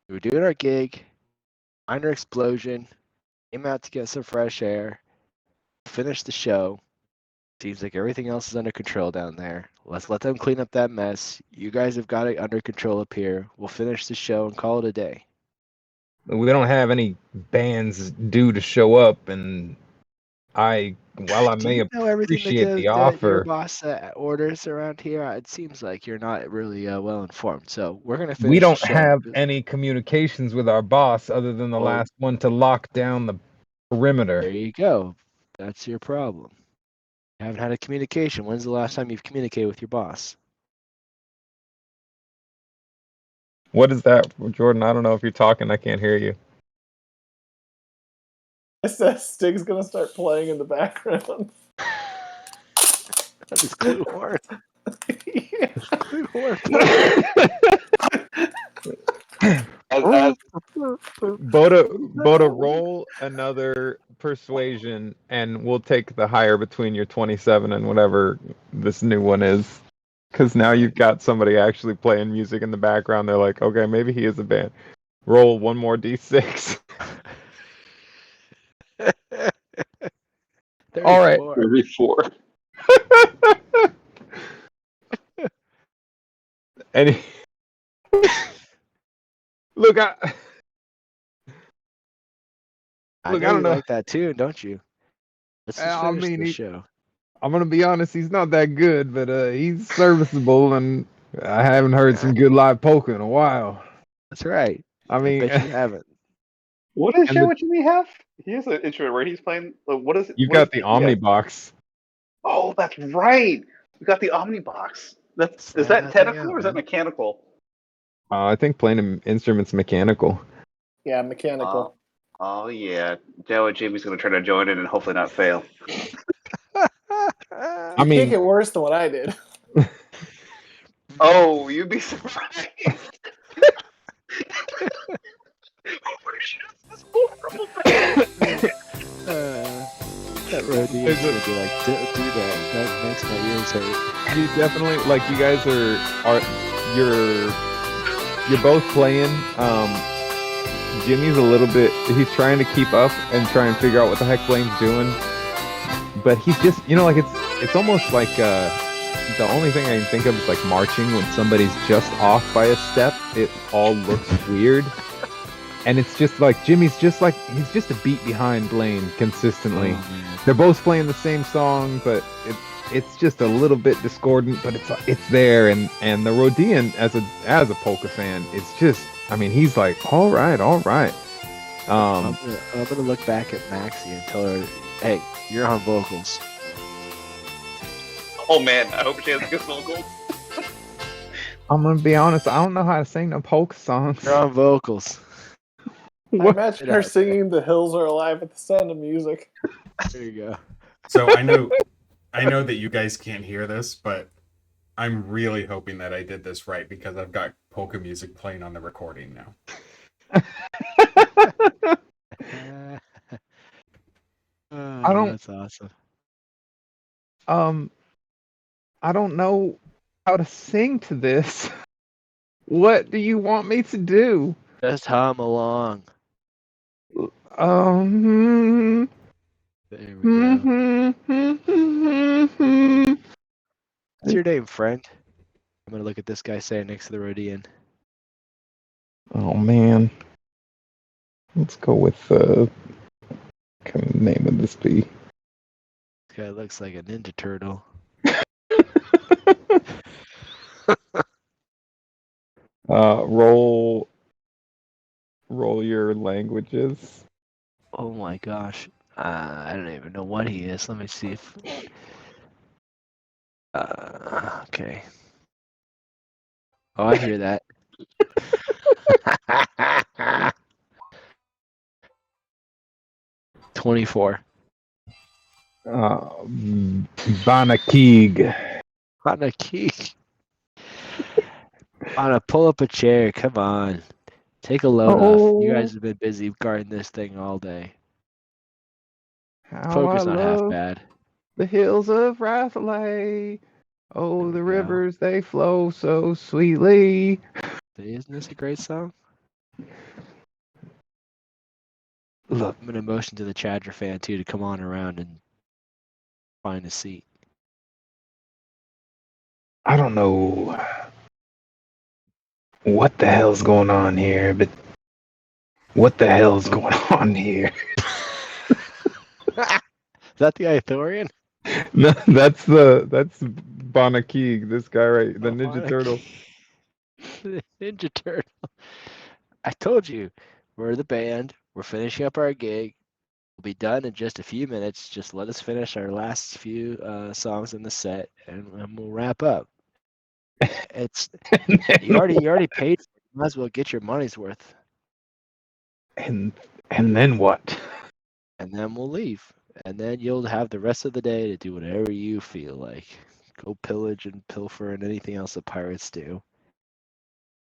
we were doing our gig. Minor explosion. Came out to get some fresh air. Finished the show. Seems like everything else is under control down there. Let's let them clean up that mess. You guys have got it under control up here. We'll finish the show and call it a day. We don't have any bands due to show up, and while I Do may you know everything appreciate the that your offer, boss orders around here? It seems like you're not really well informed. So we're gonna we finish the don't show. have any communications with our boss other than the Well, last one to lock down the perimeter. there you go. That's your problem. You haven't had a communication. When's the last time you've communicated with your boss? What is that, Jordan? I don't know if you're talking. I can't hear you. Stig's gonna start playing in the background. That is Clue Horn. Yeah. Clue Horn. As Bota, roll another persuasion, and we'll take the higher between your 27 and whatever this new one is. Because now you've got somebody actually playing music in the background. They're like, okay, maybe he is a band. Roll one more d6. All right. 34. 34. And look, I Look, know I don't you know. like that tune, don't you? Let's just I finish mean, the show. I'm gonna be honest, he's not that good, but he's serviceable, and I haven't heard some good live polka in a while. That's right. I I mean, bet you haven't. What does And the- Jawa Jimmy have? He has an instrument where he's playing. What is it? you've What is got the he have? Omnibox. Oh, that's right. We got the Omnibox. Is Sound that that thing technical out, or is that man. mechanical? I think playing an instrument's mechanical. Yeah, mechanical. Oh yeah, Jawa Jimmy's gonna try to join in and hopefully not fail. I You can't mean, get worse than what I did. Oh, you'd be surprised. That Rodian's gonna be like, do that. That makes my ears hurt. you definitely like you guys are you're both playing. Jimmy's a little bit. He's trying to keep up and try and figure out what the heck Blaine's doing, but he's just like it's almost like the only thing I can think of is like marching when somebody's just off by a step. It all looks weird. And it's just like Jimmy's just like he's just a beat behind Blaine consistently. They're both playing the same song, but it's just a little bit discordant, but it's there. And the Rodian as a polka fan is just, I mean, he's like, all right. I'm gonna look back at Maxie and tell her, hey, you're on vocals. Oh man, I hope she has good vocals. I'm gonna be honest, I don't know how to sing no polka songs. You're on vocals. I What? imagine her singing "The Hills Are Alive" at the sound of music. There you go. So I know that you guys can't hear this, but I'm really hoping that I did this right because I've got polka music playing on the recording now. I don't- That's awesome. I don't know how to sing to this. What do you want me to do? Just hum along. Um. There we go. What's your name, friend? I'm gonna look at this guy saying next to the Rodian. Oh man. Let's go with what kind of name would this be? This guy looks like a Ninja Turtle. Roll your languages. Oh my gosh. I don't even know what he is. Let me see if. Okay. Oh, I hear that. 24. Banakig. Anna Keek. Anna, pull up a chair. Come on. Take a load off. You guys have been busy guarding this thing all day. How Poker's I not half love bad. the hills of Rathalay. Oh, There the we go. rivers, they flow so sweetly. Isn't this a great song? Look, I'm gonna motion to the Chadra fan too to come on around and find a seat. I don't know what the hell's going on here, but what the hell's going on here? Is that the Ithorian? no, that's Banakig, this guy right, the Oh, Ninja Monica. Turtle. The Ninja Turtle. I told you, we're the band. We're finishing up our gig. We'll be done in just a few minutes. Just let us finish our last few songs in the set, and we'll wrap up. It's you already paid for it. You might as well get your money's worth, And then what? and then we'll leave. And then you'll have the rest of the day to do whatever you feel like. Go pillage and pilfer and anything else that pirates do.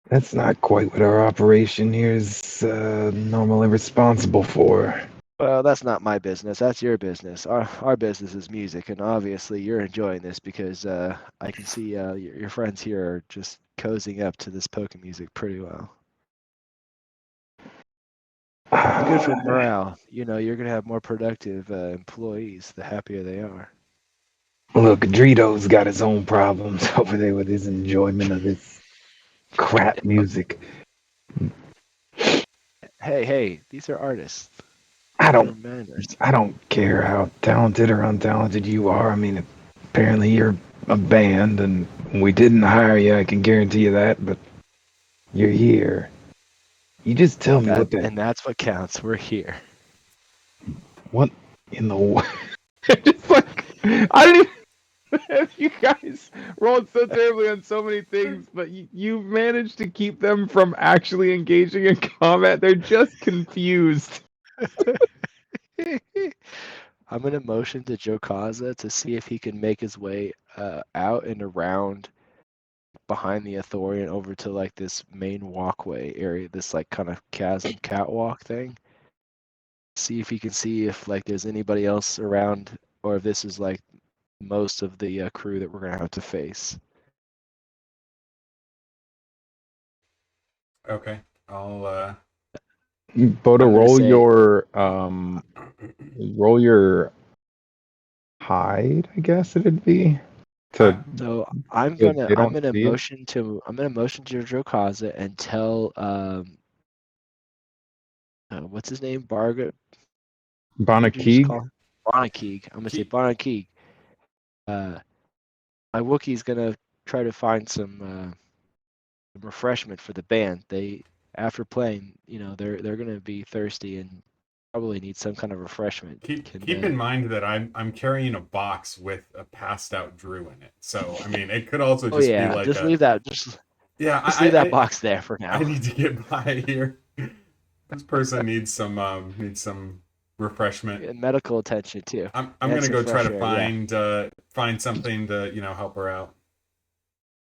That's not quite what our operation here is normally responsible for. Well, that's not my business. That's your business. Our business is music, and obviously you're enjoying this because I can see your friends here are just cozying up to this polka music pretty well. Good for morale. You know, you're gonna have more productive employees the happier they are. Look, Drito's got his own problems over there with his enjoyment of this crap music. Hey, these are artists. I Your don't manners. I don't care how talented or untalented you are. I mean, apparently you're a band, and we didn't hire you. I can guarantee you that. But you're here. You just tell me And that's what counts. We're here. what in the just like I don't even. You guys rolled so terribly on so many things, but you've managed to keep them from actually engaging in combat. They're just confused. I'm gonna motion to Jowkazza to see if he can make his way out and around behind the Athorian over to like this main walkway area, this like kind of chasm catwalk thing. See if he can see if like there's anybody else around, or if this is like most of the crew that we're gonna have to face. Okay, I'll. Bota, I'm gonna say roll your hide, I guess it'd be. To so. I'm so gonna they I'm don't gonna see it. motion to Jowkazza and tell what's his name, Barga. What'd you just Banakeeg? call him? Bonakeg. I'm gonna say Keep- Bonakeg. My Wookiee's gonna try to find some refreshment for the band. They, after playing, they're gonna be thirsty and probably need some kind of refreshment. keep in mind that I'm carrying a box with a passed out Drew in it. So I mean, it could also Oh just be yeah, like just a leave that. Just leave that box there for now. I need to get by here. This person needs some refreshment. And medical attention too. I'm And gonna some go try fresh to air, find something to help her out.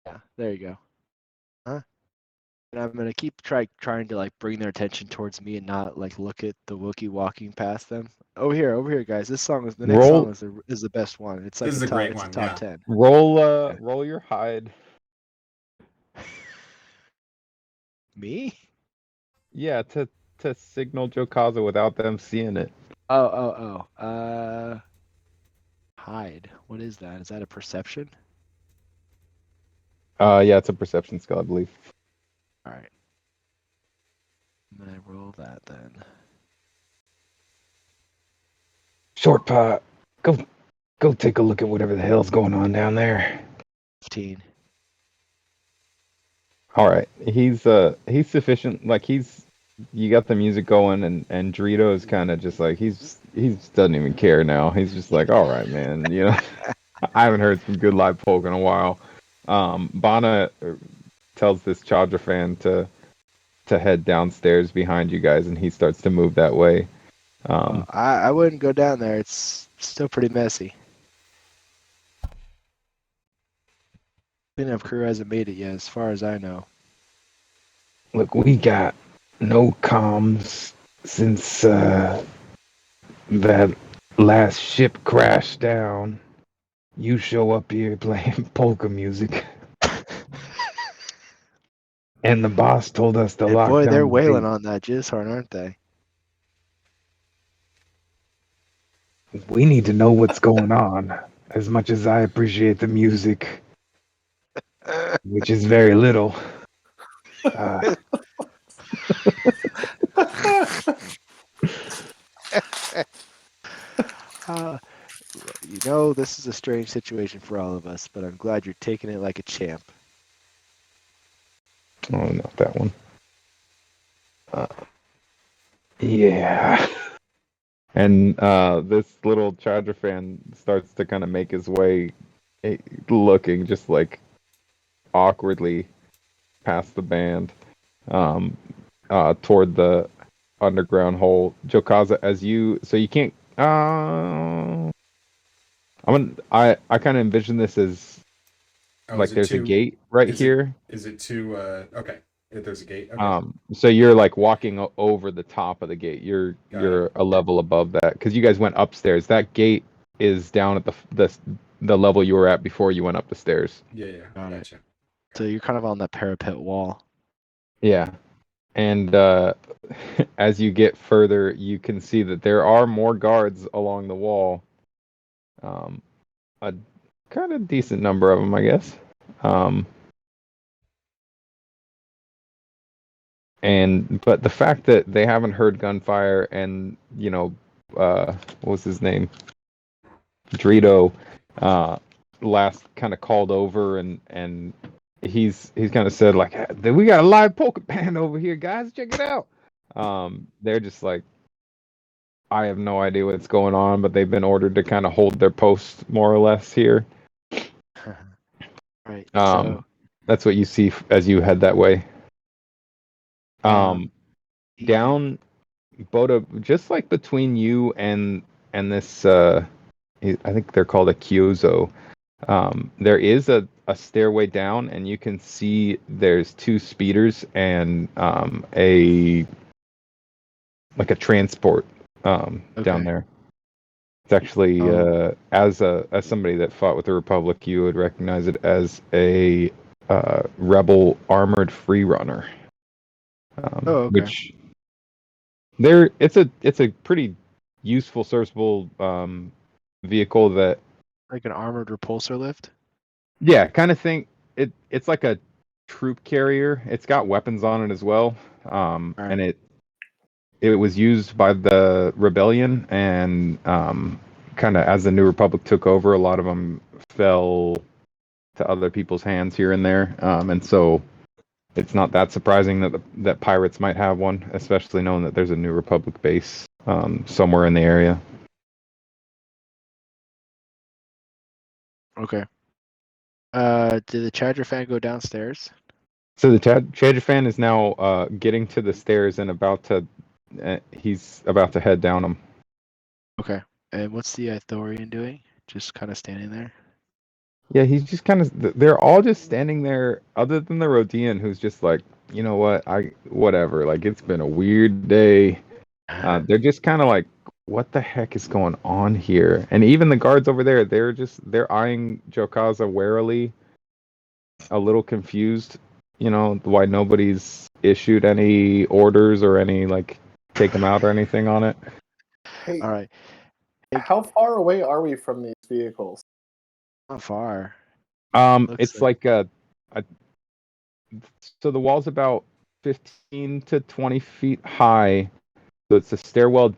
yeah. There you go. Huh? And I'm gonna keep trying to like bring their attention towards me and not like look at the Wookiee walking past them. Over here, guys. The next song Roll is the best one. It's like This is a great it's a one, top yeah. 10. roll your hide. Me? Yeah, to signal Jowkazza without them seeing it. Hide. What is that? Is that a perception? Yeah, it's a perception skill, I believe. All right. I'm gonna roll that then. short pot. Go take a look at whatever the hell's going on down there. 15. All right, he's sufficient. Like you got the music going, and Dorito is kind of just like he's doesn't even care now. He's just like, all right, man. I haven't heard some good live folk in a while. Bana tells this Chadra fan to head downstairs behind you guys, and he starts to move that way. I wouldn't go down there. It's still pretty messy. Cleanup crew hasn't made it yet, as far as I know. Look, we got no comms since that last ship crashed down. You show up here playing polka music. And the boss told us to And lock boy, down they're the wailing gate. on that jizz horn, aren't they? We need to know what's going on. As much as I appreciate the music, which is very little. This is a strange situation for all of us, but I'm glad you're taking it like a champ. Oh, not that one. Yeah. And this little Chadra fan starts to kind of make his way, looking just like awkwardly past the band, toward the underground hole. Jowkazza, so you can't. I kind of envision this as Oh, like is it there's a too? gate right Is here. it too? Okay, if there's a gate. Okay, So you're like walking over the top of the gate. Got You're a level above that because you guys went upstairs. That gate is down at the level you were at before you went up the stairs. yeah, Got it. gotcha. So you're kind of on that parapet wall. Yeah, and as you get further, you can see that there are more guards along the wall. A kind of decent number of them, I guess. But the fact that they haven't heard gunfire and what was his name? Drito last kind of called over and he's kind of said like, we got a live polka band over here, guys, check it out. They're just like, I have no idea what's going on, but they've been ordered to kind of hold their post more or less here. Right. So That's what you see as you head that way. Down Bota, just like between you and this, I think they're called a Kyozo. There is a stairway down, and you can see there's 2 speeders and a transport down there. It's actually as somebody that fought with the Republic, you would recognize it as a rebel armored free runner. okay. Which it's a pretty useful, serviceable vehicle that, Like an armored repulsor lift. yeah, kind of thing. It's like a troop carrier. It's got weapons on it as well. Right. And it was used by the rebellion, and kind of as the New Republic took over, a lot of them fell to other people's hands here and there. And so it's not that surprising that pirates might have one, especially knowing that there's a New Republic base somewhere in the area. Okay. Did the Charger fan go downstairs? So the Charger fan is now getting to the stairs and he's about to head down them. Okay. And what's the Ithorian doing? Just kind of standing there? Yeah, he's just kind of. They're all just standing there, other than the Rodian, who's just like, you know what, whatever. Like, it's been a weird day. They're just kind of like, what the heck is going on here? And even the guards over there, they're eyeing Jowkazza warily, a little confused. Why nobody's issued any orders or any take them out or anything on it. Hey, All right. how far away are we from these vehicles? Not far. It's like so the wall's about 15 to 20 feet high. So it's a stairwell.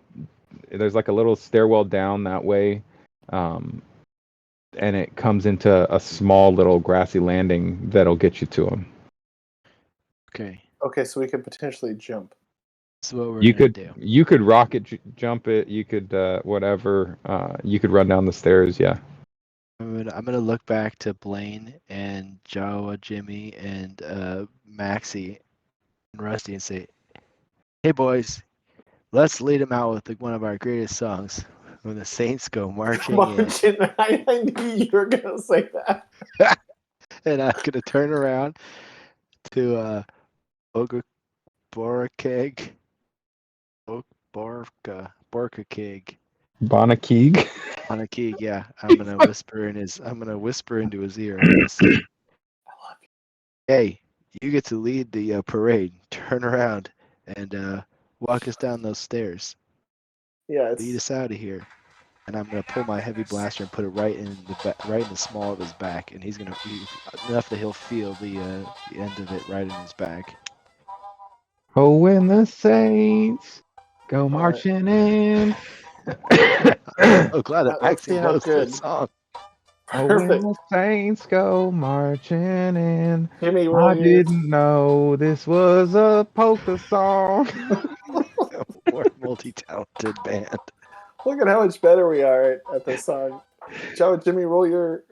There's like a little stairwell down that way. And it comes into a small little grassy landing that'll get you to them. Okay. Okay, so we could potentially jump. So what we're You gonna could do? you could rocket jump it. You could whatever. You could run down the stairs. Yeah. I'm gonna look back to Blaine and Jawa Jimmy and Maxie and Rusty and say, "Hey boys, let's lead them out with one of our greatest songs, when the Saints go marching in." I knew you were gonna say that. And I'm gonna turn around to Borakeg, Borkakeg. Bonakeg. Bonakeg, yeah. I'm gonna whisper into his ear. I'm gonna say, "Hey, you get to lead the parade. Turn around and walk us down those stairs. Yeah, Lead us out of here." And I'm gonna pull my heavy blaster and put it right in the small of his back, and he's gonna enough that he'll feel the end of it right in his back. Oh, when the Saints go marching in. Oh, glad that Let's see Maxie how knows good. the song. Oh, when Perfect. the Saints go marching in. Jimmy, I roll yours. didn't know this was a polka song. We're a multi-talented band. Look at how much better we are at this song. Jawa Jimmy, roll your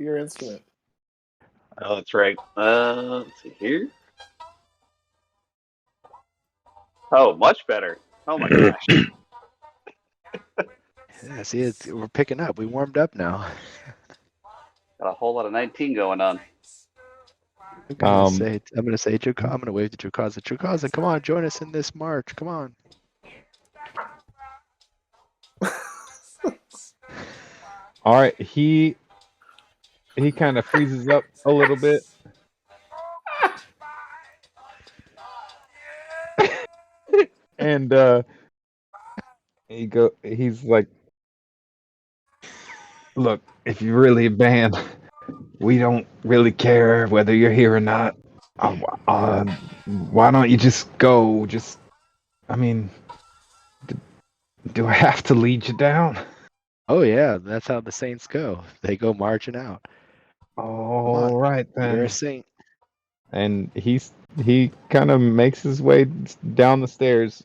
instrument. Oh, that's right. Let's see here. Oh, much better. Oh my gosh. Yeah, see, we're picking up. We warmed up now. Got a whole lot of 19 going on. I'm gonna say, I'm gonna wave to Jowkazza. Jowkazza, come on, join us in this march. Come on. All right, he kind of freezes up a little bit. And he's like, look, if you're really a band, we don't really care whether you're here or not. Why don't you just go? I mean, do I have to lead you down? Oh yeah, that's how the saints go. They go marching out. Come on, All right you're a then. saint. And he kind of makes his way down the stairs.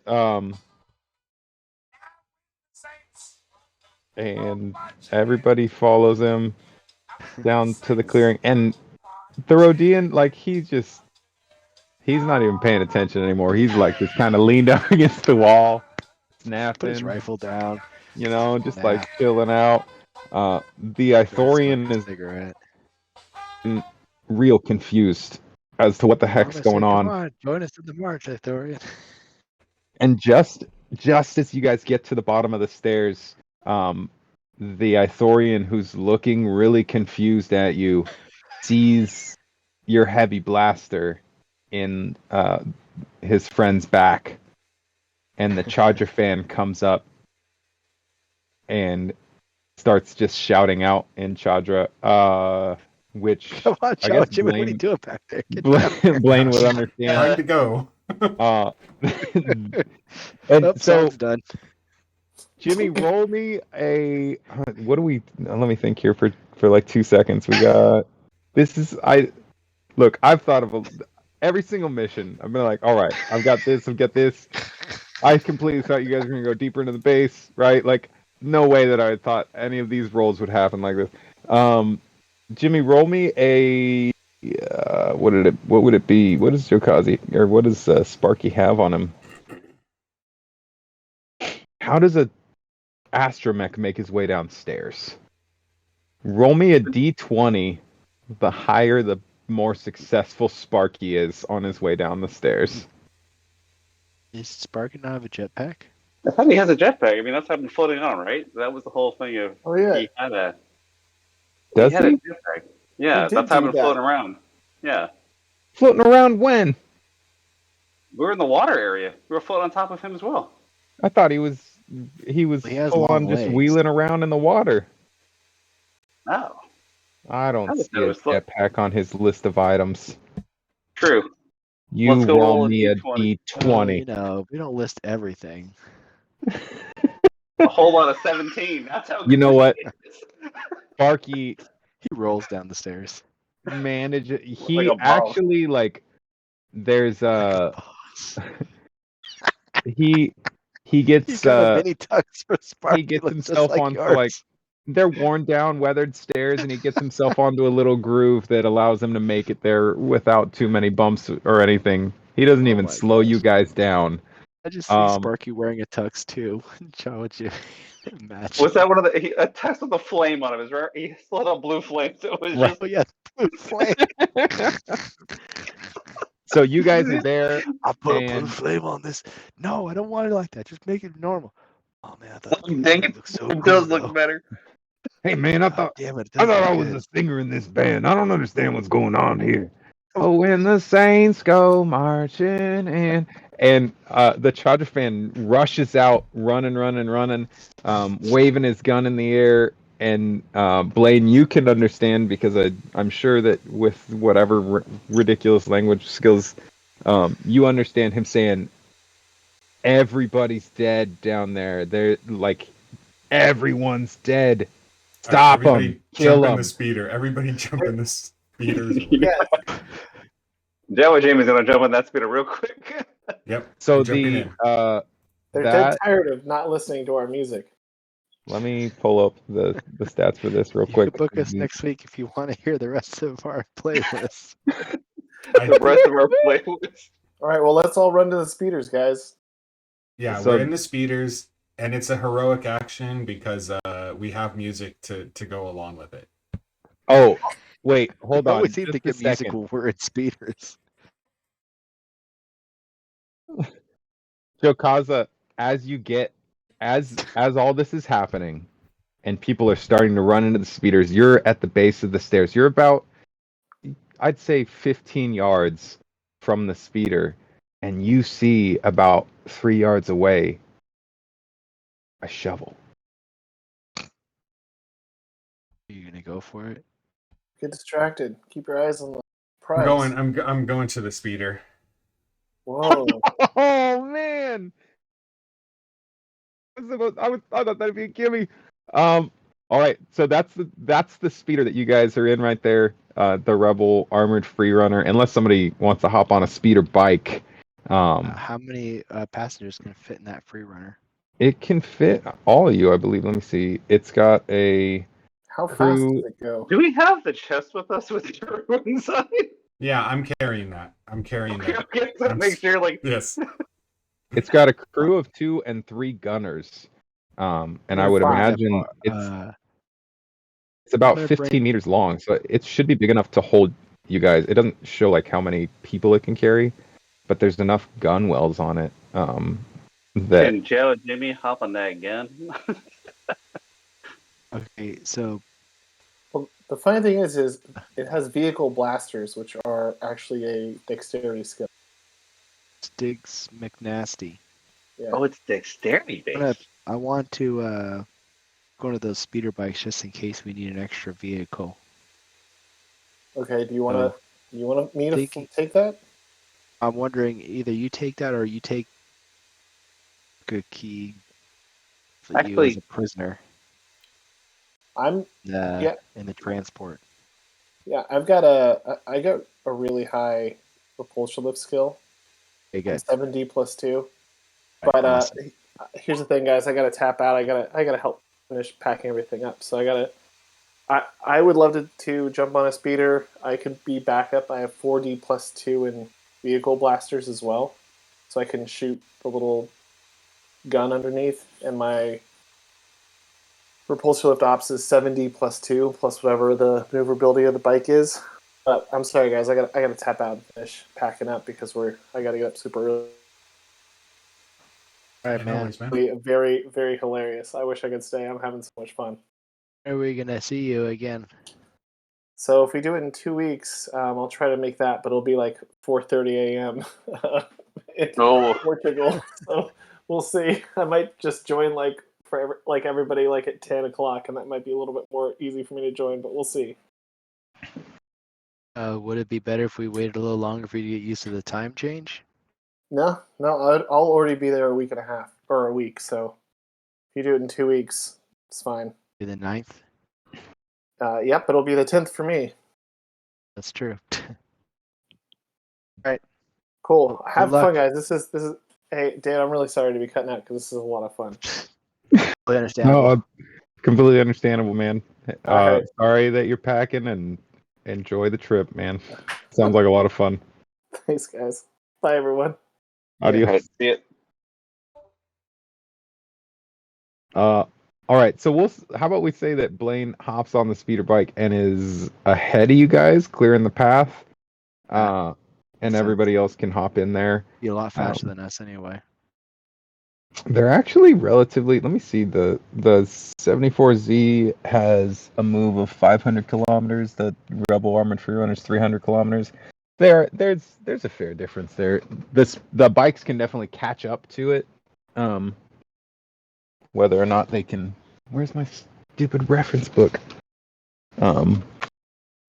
And everybody follows him down to the clearing. And the Rhodian, like he's not even paying attention anymore. He's like just kind of leaned up against the wall, Put his snapping, rifle down. just Nap. like chilling out. The Ithorian is cigarette. real confused as to what the heck's going Come on. on, join us in the march, Ithorian. And just as you guys get to the bottom of the stairs, the Ithorian, who's looking really confused at you, sees your heavy blaster in his friend's back, and the Chadra fan comes up and starts just shouting out in Chadra, which Come on, I Jawa guess Jimmy, what are you doing back there? Get Blaine would Time understand. to go. And Oh, so sound's done. Jimmy, roll me a. What do we? Let me think here for like 2 seconds. We got. This is look. I've thought of every single mission. I've been like, all right, I've got this. I've got this. I completely thought you guys were gonna go deeper into the base, right? Like, no way that I thought any of these rolls would happen like this. Jimmy, roll me a. What would it be? What does Jowkazza or what does Sparky have on him? How does a astromech make his way downstairs? Roll me a d20. The higher, the more successful Sparky is on his way down the stairs. Is Sparky not have a jetpack? I thought he has a jetpack. I mean, that's how I've been floating on, right? That was the whole thing of Oh yeah, he had a Does had a he? jetpack. Yeah, He did that's how I've do been that. floating around. Yeah, Floating around when? we were in the water area. We were floating on top of him as well. I thought he was He has full long on just legs. wheeling around in the water. Oh, I don't I just see thought it a was float. jetpack on his list of items. True. You Let's go roll roll a me a d20. d20. We don't list everything. A whole lot of 17. That's how. You know good what? he is. Sparky He rolls down the stairs. managed. Like He a boss. actually like. There's Boss. he He's gets got a mini tux for Sparky. he gets Looks just himself like onto yours. like they're worn down, weathered stairs, and he gets himself onto a little groove that allows him to make it there without too many bumps or anything. He doesn't even my slow gosh. you guys down. I just see Sparky wearing a tux too. Jawa Jimmy. Match. Was that one of the a text with a flame on him? He still had a blue flame, so it was Right. just Oh yeah, blue flame. So you guys are there. I put a blue And- flame on this. No, I don't want it like that. Just make it normal. Oh man, I thought the blue dang flame it. looked so It cool, does look though. better. Hey man, I God thought damn it, it I does thought look I was good. a singer in this band. I don't understand what's going on here. Oh, when the saints go marching in, and the Charger fan rushes out, running, waving his gun in the air. And Blaine, you can understand because I'm sure that with whatever ridiculous language skills, you understand him saying, "Everybody's dead down there. They're like, everyone's dead. Stop Everybody them, kill jump in them." the speeder. Everybody jump in the speeders. Yeah, Jawa Jimmy's gonna jump on that speeder real quick. Yep. So I'm jumping the in. they're dead that. tired of not listening to our music. Let me pull up the stats for this real You quick. can book us next week if you want to hear the rest of our playlist. The rest of our playlist. All right, well, let's all run to the speeders, guys. Yeah, So- we're in the speeders, and it's a heroic action because we have music to go along with it. Oh, wait, hold We on. always seem to Just a get second. musical word speeders. Jowkazza, as all this is happening, and people are starting to run into the speeders, you're at the base of the stairs. You're about, I'd say, 15 yards from the speeder, and you see about 3 yards away a shovel. Are you gonna go for it? Get distracted. Keep your eyes on the Price. I'm going to the speeder. Whoa. Oh man! I thought that'd be a gimme. All right, so that's the speeder that you guys are in right there. The Rebel armored free runner. Unless somebody wants to hop on a speeder bike. How many passengers can fit in that free runner? It can fit all of you, I believe. Let me see. It's got a How fast crew. does it go? Do we have the chest with us with the crew inside? Yeah, I'm carrying that. Okay, so I'm make sure like Yes. It's got a crew of 2 and 3 gunners. And I would Five. imagine it's I'm about gonna 15 bring- meters long, so it should be big enough to hold you guys. It doesn't show like how many people it can carry, but there's enough gun wells on it that can Jawa Jimmy hop on that again? Okay, so Well, the funny thing is it has vehicle blasters, which are actually a dexterity skill. Stiggs McNasty. Yeah. Oh, it's dexterity based. I want to go to those speeder bikes just in case we need an extra vehicle. Okay. Do you want me to Thinking- take that? I'm wondering either you take that or you take a key for you as Actually- a prisoner I'm in the transport. yeah. I got a really high repulsion lift skill. Okay, good. 7D plus 2. Right, But awesome. here's the thing, guys. I gotta tap out. I gotta help finish packing everything up. So I would love to jump on a speeder. I could be backup. I have 4D plus 2 in vehicle blasters as well, so I can shoot the little gun underneath. And my repulsor lift ops is 7D plus 2 plus whatever the maneuverability of the bike is. But I'm sorry, guys. I gotta tap out and finish packing up because I gotta get up super early. All right, No man. worries, man. Very, very hilarious. I wish I could stay. I'm having so much fun. When are we gonna see you again? So if we do it in 2 weeks, I'll try to make that, but it'll be like 4:30 a.m. in No. Portugal. So we'll see. I might just join like everybody like at 10 o'clock, and that might be a little bit more easy for me to join, but we'll see. Would it be better if we waited a little longer for you to get used to the time change? No, I'll already be there a week and a half or a week. So if you do it in 2 weeks, it's fine. Be the 9th? Yep, it'll be the 10th for me. That's true. Cool. Well, Have good luck. fun, guys. This is. Hey, Dan, I'm really sorry to be cutting out because this is a lot of fun. Totally understandable. no, completely understandable, man. Alright. Sorry that you're packing, and enjoy the trip, man. Sounds like a lot of fun. Thanks, guys. Bye, everyone. Adios. All right, see it. All right, so how about we say that Blaine hops on the speeder bike and is ahead of you guys, clearing the path, and Sounds- everybody else can hop in there. Be a lot faster than us anyway. They're actually relatively. Let me see. The 74Z has a move of 500 kilometers. The Rebel Armored Free Runner's 300 kilometers. There's a fair difference there. The bikes can definitely catch up to it. Whether or not they can. Where's my stupid reference book?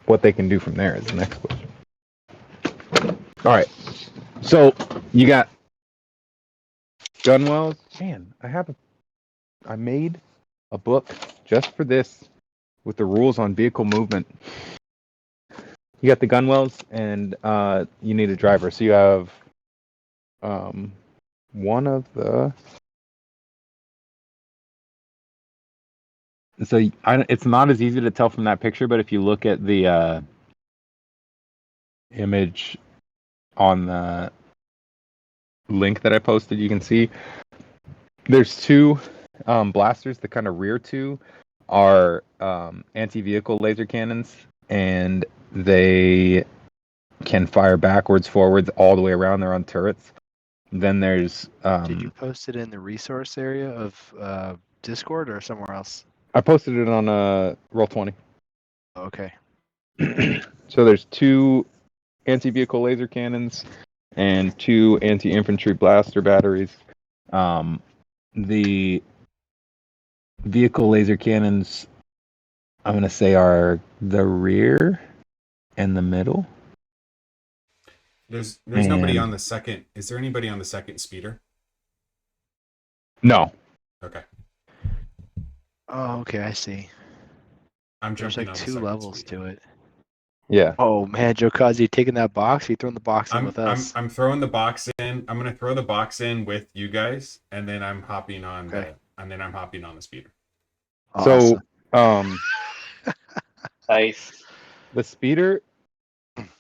What they can do from there is the next question. All right. So you got gunwells. Man, I made a book just for this with the rules on vehicle movement. You got the gunwells, and you need a driver. So you have one of the. So it's not as easy to tell from that picture, but if you look at the image on the link that I posted, you can see there's 2 blasters. The kind of rear 2 are anti-vehicle laser cannons, and they can fire backwards, forwards, all the way around. They're on turrets. Then there's Did you post it in the resource area of Discord or somewhere else? I posted it on Roll20. Okay. So there's 2 anti-vehicle laser cannons and 2 anti-infantry blaster batteries. The vehicle laser cannons, I'm going to say, are the rear and the middle. There's nobody And- on the second. Is there anybody on the second speeder? No. Okay. Oh, okay, I see. I'm There's jumping like on the 2 second levels speeder. to it. Yeah. Oh man, Jowkazza, you taking that box? You throwing the box in with us? I'm throwing the box in. I'm gonna throw the box in with you guys, and then I'm hopping on Okay. the speeder. Awesome. So, Nice. the speeder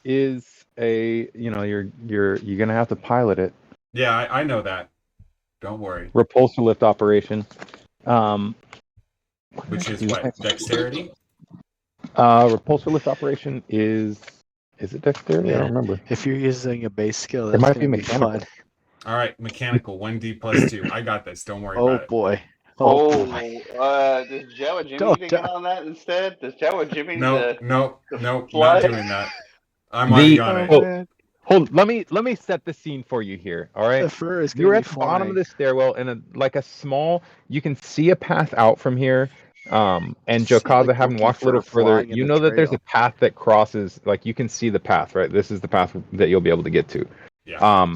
is you're gonna have to pilot it. Yeah, I know that. Don't worry. Repulsor lift operation. What did Which I is do what? next? Dexterity? Repulsor lift operation is it dexterity? I Yeah. don't remember. If you're using a base skill, It that's might gonna be be mechanical. fun. All right, mechanical 1d plus 2. I got this. Don't worry Oh about it. boy. Oh, Boy. does Jawa Jimmy Don't need to get on that instead? Does Jawa Jimmy need No, to no, to no, not fly? doing that. I'm already on Oh it. man. Hold. Let me set the scene for you here. All right. The fur is gonna You're be at the bottom of flying. this stairwell, and a small. You can see a path out from here. And See the Jowkazza, having Wookiee walked a little fur further, flying in you the know that there's a trail. path that crosses. Like you can see the path, right? This is the path that you'll be able to get to. Yeah.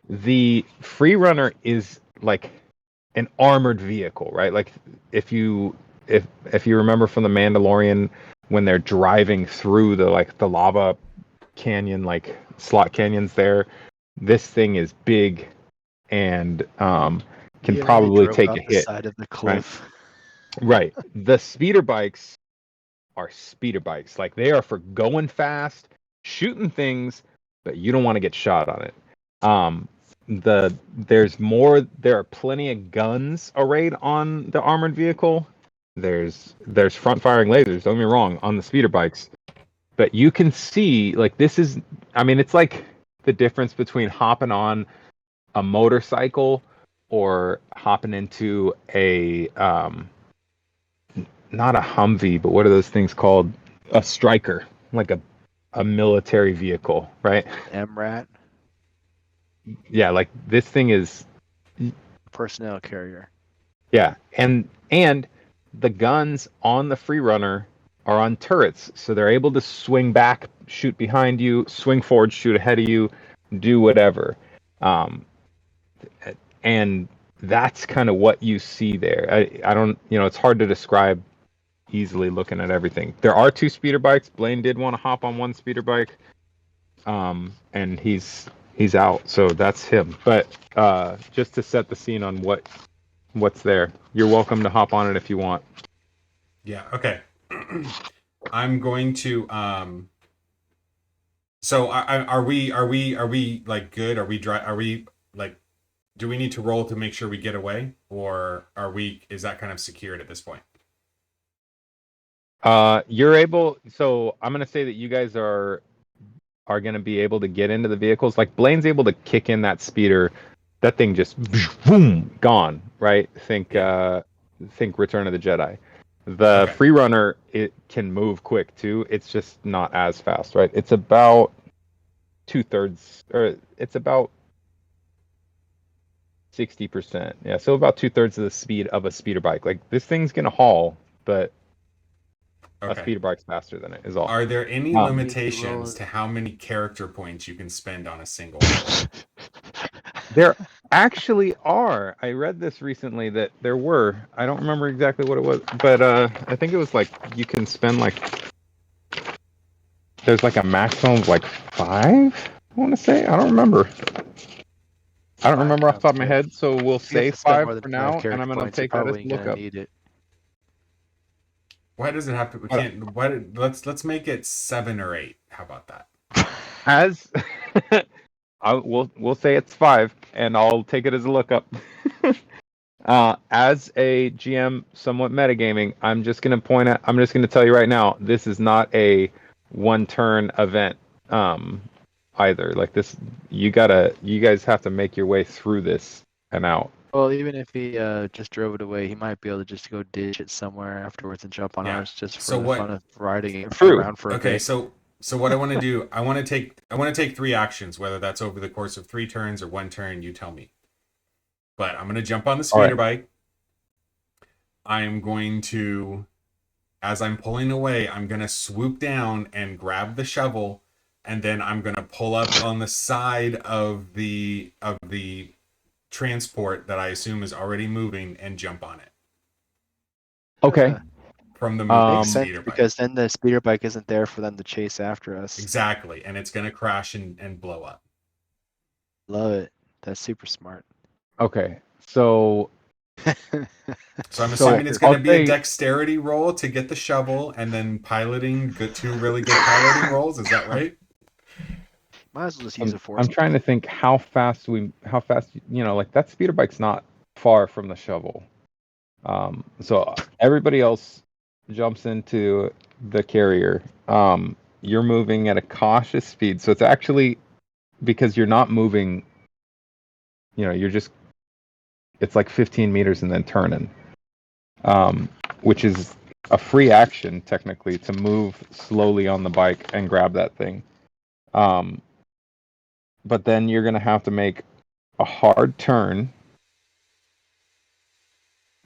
The free runner is like an armored vehicle, right? Like if you remember from the Mandalorian when they're driving through the lava canyon, like slot canyons there, this thing is big and can Yeah, they probably drove take a off the hit, side of the right? cliff. Right. The speeder bikes are speeder bikes. Like they are for going fast, shooting things, but you don't want to get shot on it. There are plenty of guns arrayed on the armored vehicle. There's front firing lasers, don't get me wrong, on the speeder bikes. But you can see like it's like the difference between hopping on a motorcycle or hopping into a not a Humvee, but what are those things called? A Striker, like a military vehicle, right? MRAT, Yeah, like this thing is personnel carrier. yeah, and the guns on the free runner are on turrets, so they're able to swing back, shoot behind you, swing forward, shoot ahead of you, do whatever. Um, and that's kind of what you see there. I don't, it's hard to describe easily looking at everything. There are 2 speeder bikes. Blaine did want to hop on one speeder bike, and he's out, so that's him. But just to set the scene on what's there, you're welcome to hop on it if you want. Yeah, okay. I'm going to so are we like good? Are we like do we need to roll to make sure we get away, or is that kind of secured at this point? You're able. So I'm gonna say that you guys are gonna be able to get into the vehicles. Like Blaine's able to kick in that speeder. That thing just boom gone. Right? Think Return of the Jedi. The Okay. free runner, it can move quick too. It's just not as fast, right? It's about 2/3, or it's about 60%. Yeah, so about 2/3 of the speed of a speeder bike. Like this thing's gonna haul, but a Okay. speeder bike's faster than it is all. Are there any Um, limitations to how many character points you can spend on a single level? There actually are. I read this recently that there were. I don't remember exactly what it was, but I think it was like you can spend there's like a maximum of like 5. I want to say. I don't remember. I don't remember off the top of my head, so we'll If you have say to spend 5 more than for 5 now, and character I'm gonna points, you take that as probably a ain't gonna lookup. need it. Why does it have to? We can't. Why? Let's make it 7 or 8. How about that? As we'll say it's 5, and I'll take it as a lookup. As a GM, somewhat metagaming, I'm just gonna tell you right now, this is not a one-turn event. Either like this, you guys have to make your way through this and out. Well, even if he just drove it away, he might be able to just go ditch it somewhere afterwards and jump on Yeah. ours just for So the what- fun of riding it True. around for a Okay, bit. so what I want to do, I want to take 3 actions, whether that's over the course of 3 turns or 1 turn. You tell me. But I'm gonna jump on the speeder bike. I am going to, as I'm pulling away, I'm gonna swoop down and grab the shovel and then I'm gonna pull up on the side of the transport that I assume is already moving and jump on it Okay. from the moving Makes sense speeder bike. because then the speeder bike isn't there for them to chase after us. Exactly, and it's gonna crash and blow up. Love it. That's super smart. Okay. So So I'm So, assuming it's going I'll to be a say- dexterity roll to get the shovel, and then piloting, two really good piloting rolls. Is that right? Might as well just use a force. I'm trying to think how fast like that speeder bike's not far from the shovel. So everybody else jumps into the carrier. You're moving at a cautious speed, so it's actually because you're not moving. It's like 15 meters and then turning, which is a free action technically to move slowly on the bike and grab that thing. But then you're going to have to make a hard turn.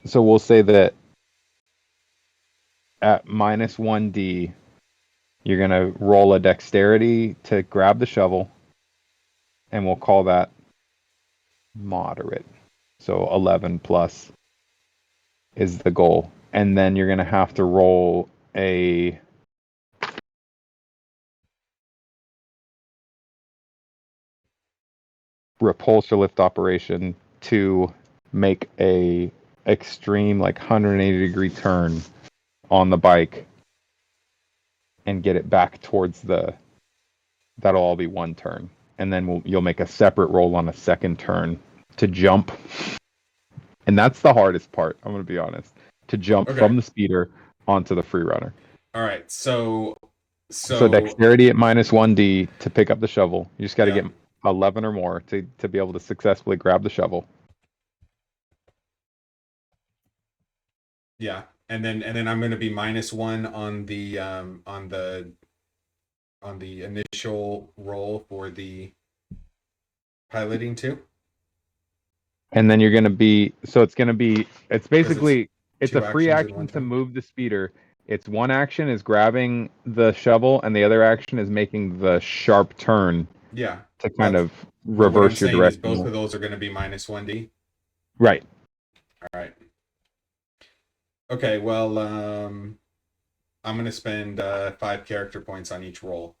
So we'll say that at -1d, you're going to roll a dexterity to grab the shovel, and we'll call that moderate. So 11 plus is the goal. And then you're going to have to roll a repulsor lift operation to make a extreme 180-degree turn on the bike and get it back towards that'll all be one turn, and then you'll make a separate roll on a second turn to jump, and that's the hardest part, I'm going to be honest, to jump from the speeder onto the free runner. All right, so dexterity at -1d to pick up the shovel. You just got to get 11 or more to be able to successfully grab the shovel. Yeah, and then I'm going to be -1 on the initial roll for the piloting too. And then you're going to be it's basically it's a free actions in action one to turn? move the speeder. It's one action is grabbing the shovel, and the other action is making the sharp turn. Yeah. To kind of But what I'm reverse your saying is direction. both of those are going to be -1d. Right. All right. Okay. Well, I'm going to spend 5 character points on each roll.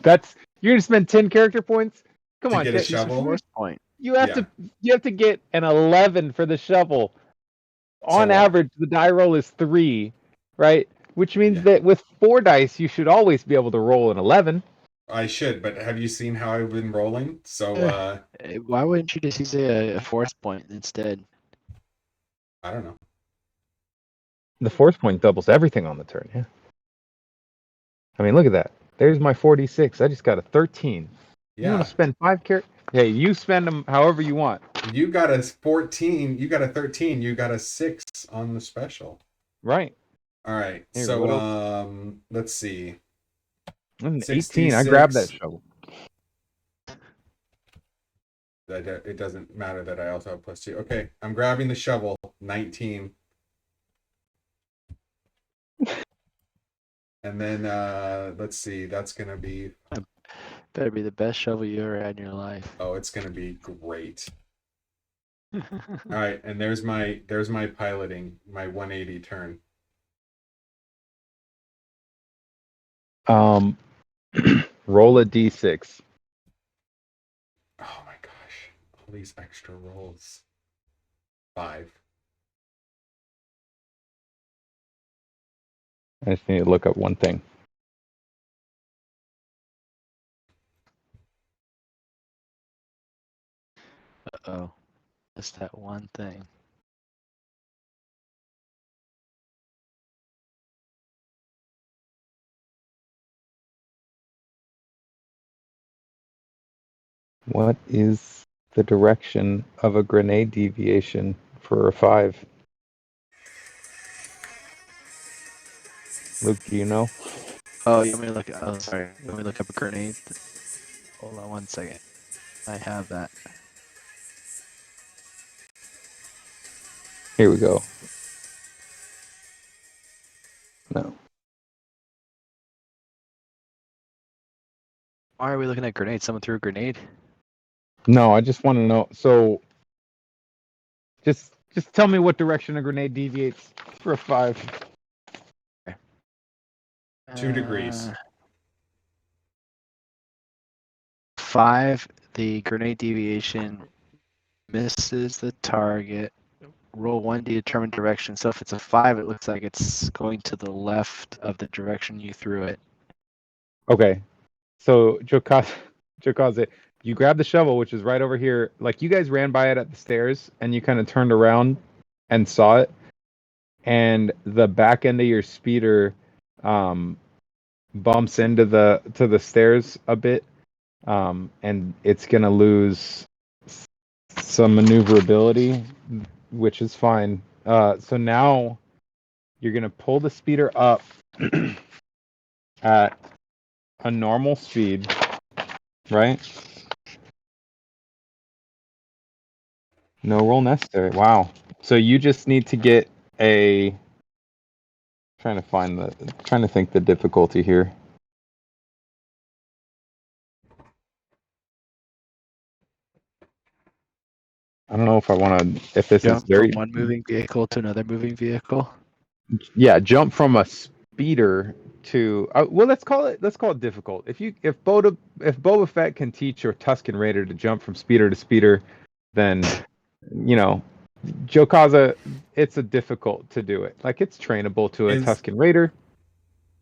You're going to spend 10 character points. Come To on, get a Ted, shovel? Force point. You have to get an 11 for the shovel. On So, average, the die roll is 3, right? Which means that with 4 dice, you should always be able to roll an 11. I should, but have you seen how I've been rolling? So, Why wouldn't you just use a force point instead? I don't know. The force point doubles everything on the turn, yeah. I mean, look at that. There's my 46. I just got a 13. Yeah. You want to spend 5 characters? Hey, you spend them however you want. You got a 14. You got a 13. You got a 6 on the special. Right. All right. Here, So, let's see. 18. I grabbed that shovel. It doesn't matter that I also have +2. Okay, I'm grabbing the shovel. 19. And then let's see. That's gonna be. Better be the best shovel you ever had in your life. Oh, it's gonna be great. All right, and there's my piloting, my 180 turn. Roll a d6. Oh my gosh, all these extra rolls. 5. I just need to look up one thing. Uh-oh. Just that one thing. What is the direction of a grenade deviation for a 5? Luke, do you know? Oh, you want me to look? Oh, sorry. You want me to look up a grenade? Hold on 1 second. I have that. Here we go. No. Why are we looking at grenades? Someone threw a grenade. No, I just want to know. So, just tell me what direction a grenade deviates for a 5. 2 degrees. 5. The grenade deviation misses the target. Roll 1d to determine direction. So if it's a 5, it looks like it's going to the left of the direction you threw it. Okay. So, Jowkazza, you grab the shovel, which is right over here. Like, you guys ran by it at the stairs, and you kind of turned around and saw it. And the back end of your speeder bumps into the stairs a bit, and it's gonna lose some maneuverability, which is fine. So now you're gonna pull the speeder up at a normal speed, right? No roll necessary. Wow. So you just need to get a. Trying to think the difficulty here. I don't know if I want to. If this is Jump very. from one moving vehicle to another moving vehicle. Yeah, jump from a speeder to. Well, let's call it difficult. If Boba Fett can teach your Tusken Raider to jump from speeder to speeder, then Jowkazza, it's a difficult to do it. Like, it's trainable to a Is Tusken Raider.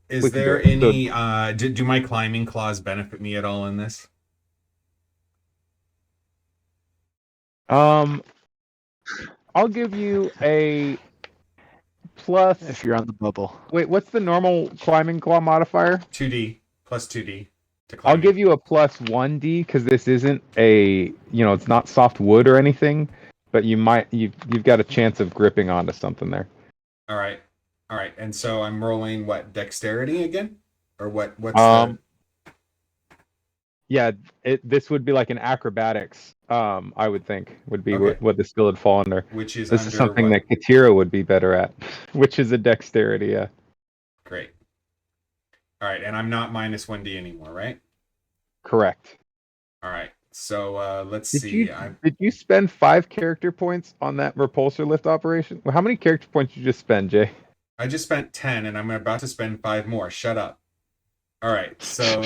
is We can do there it. So, any do my climbing claws benefit me at all in this? I'll give you a plus. If you're on the bubble. Wait, what's the normal climbing claw modifier? 2D plus 2D to I'll climbing. give you a plus 1d because this isn't it's not soft wood or anything, but you've got a chance of gripping onto something there. All right. And so I'm rolling what, dexterity again? Or what's Yeah, this would be like an acrobatics. I would think would be Okay. what the skill would fall under. which is This under is something what? that Katira would be better at, which is a dexterity. Yeah. Great. All right, and I'm not minus 1D anymore, right? Correct. All right. So let's Did see. did you spend 5 character points on that repulsor lift operation? Well, how many character points did you just spend, Jay? I just spent 10 and I'm about to spend 5 more. Shut up. All right. So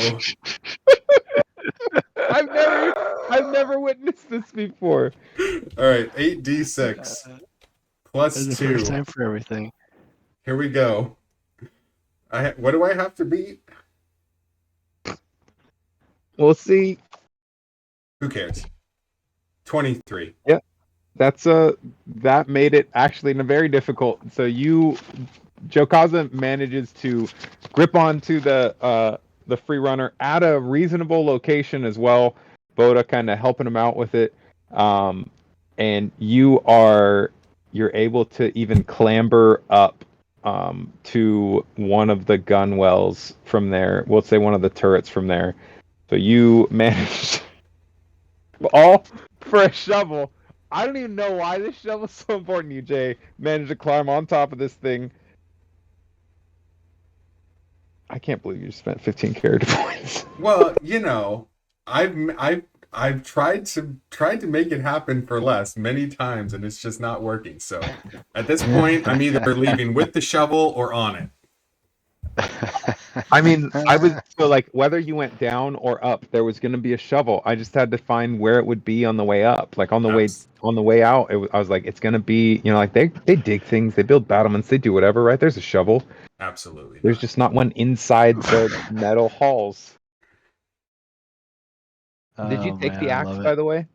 I've never witnessed this before. all right, 8d6 plus It's the 2. first time for everything. Here we go. What do I have to beat? We'll see. Who cares? 23. That made it actually very difficult. So Jowkazza manages to grip onto the free runner at a reasonable location as well. Bota kind of helping him out with it, and you're able to even clamber up to one of the gun wells from there. We'll say one of the turrets from there. So you managed all for a shovel. I don't even know why this shovel's so important to you, Jay. Managed to climb on top of this thing. I can't believe you spent 15 character points. Well, I've tried to make it happen for less many times and it's just not working. So at this point I'm either leaving with the shovel or on it. I mean, I was so like whether you went down or up, there was going to be a shovel. I just had to find where it would be on the way up. Like on the way out, I was like, it's going to be, like they dig things, they build battlements, they do whatever, right? There's a shovel. Absolutely. There's just not one inside the metal halls. Did you take the axe, by the way?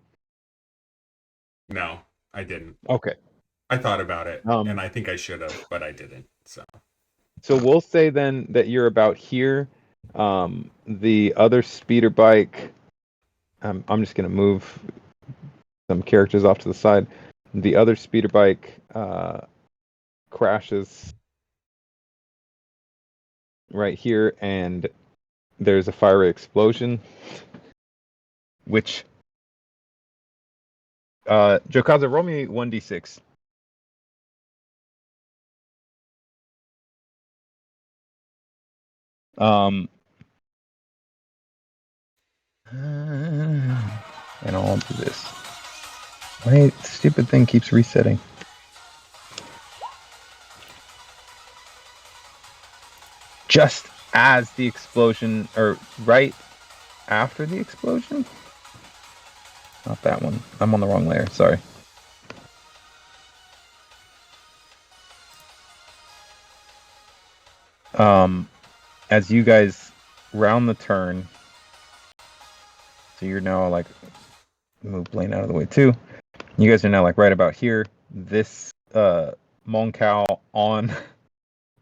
No, I didn't. Okay. I thought about it, and I think I should have, but I didn't. So we'll say then that you're about here. The other speeder bike. I'm just gonna move some characters off to the side. The other speeder bike crashes right here, and there's a fiery explosion, which Jowkazza, roll me 1d6. And I'll do this. My stupid thing keeps resetting. Just as the explosion, or right after the explosion? Not that one. I'm on the wrong layer, sorry. As you guys round the turn, so you're now like, move Blaine out of the way too. You guys are now like right about here. This Moncal on,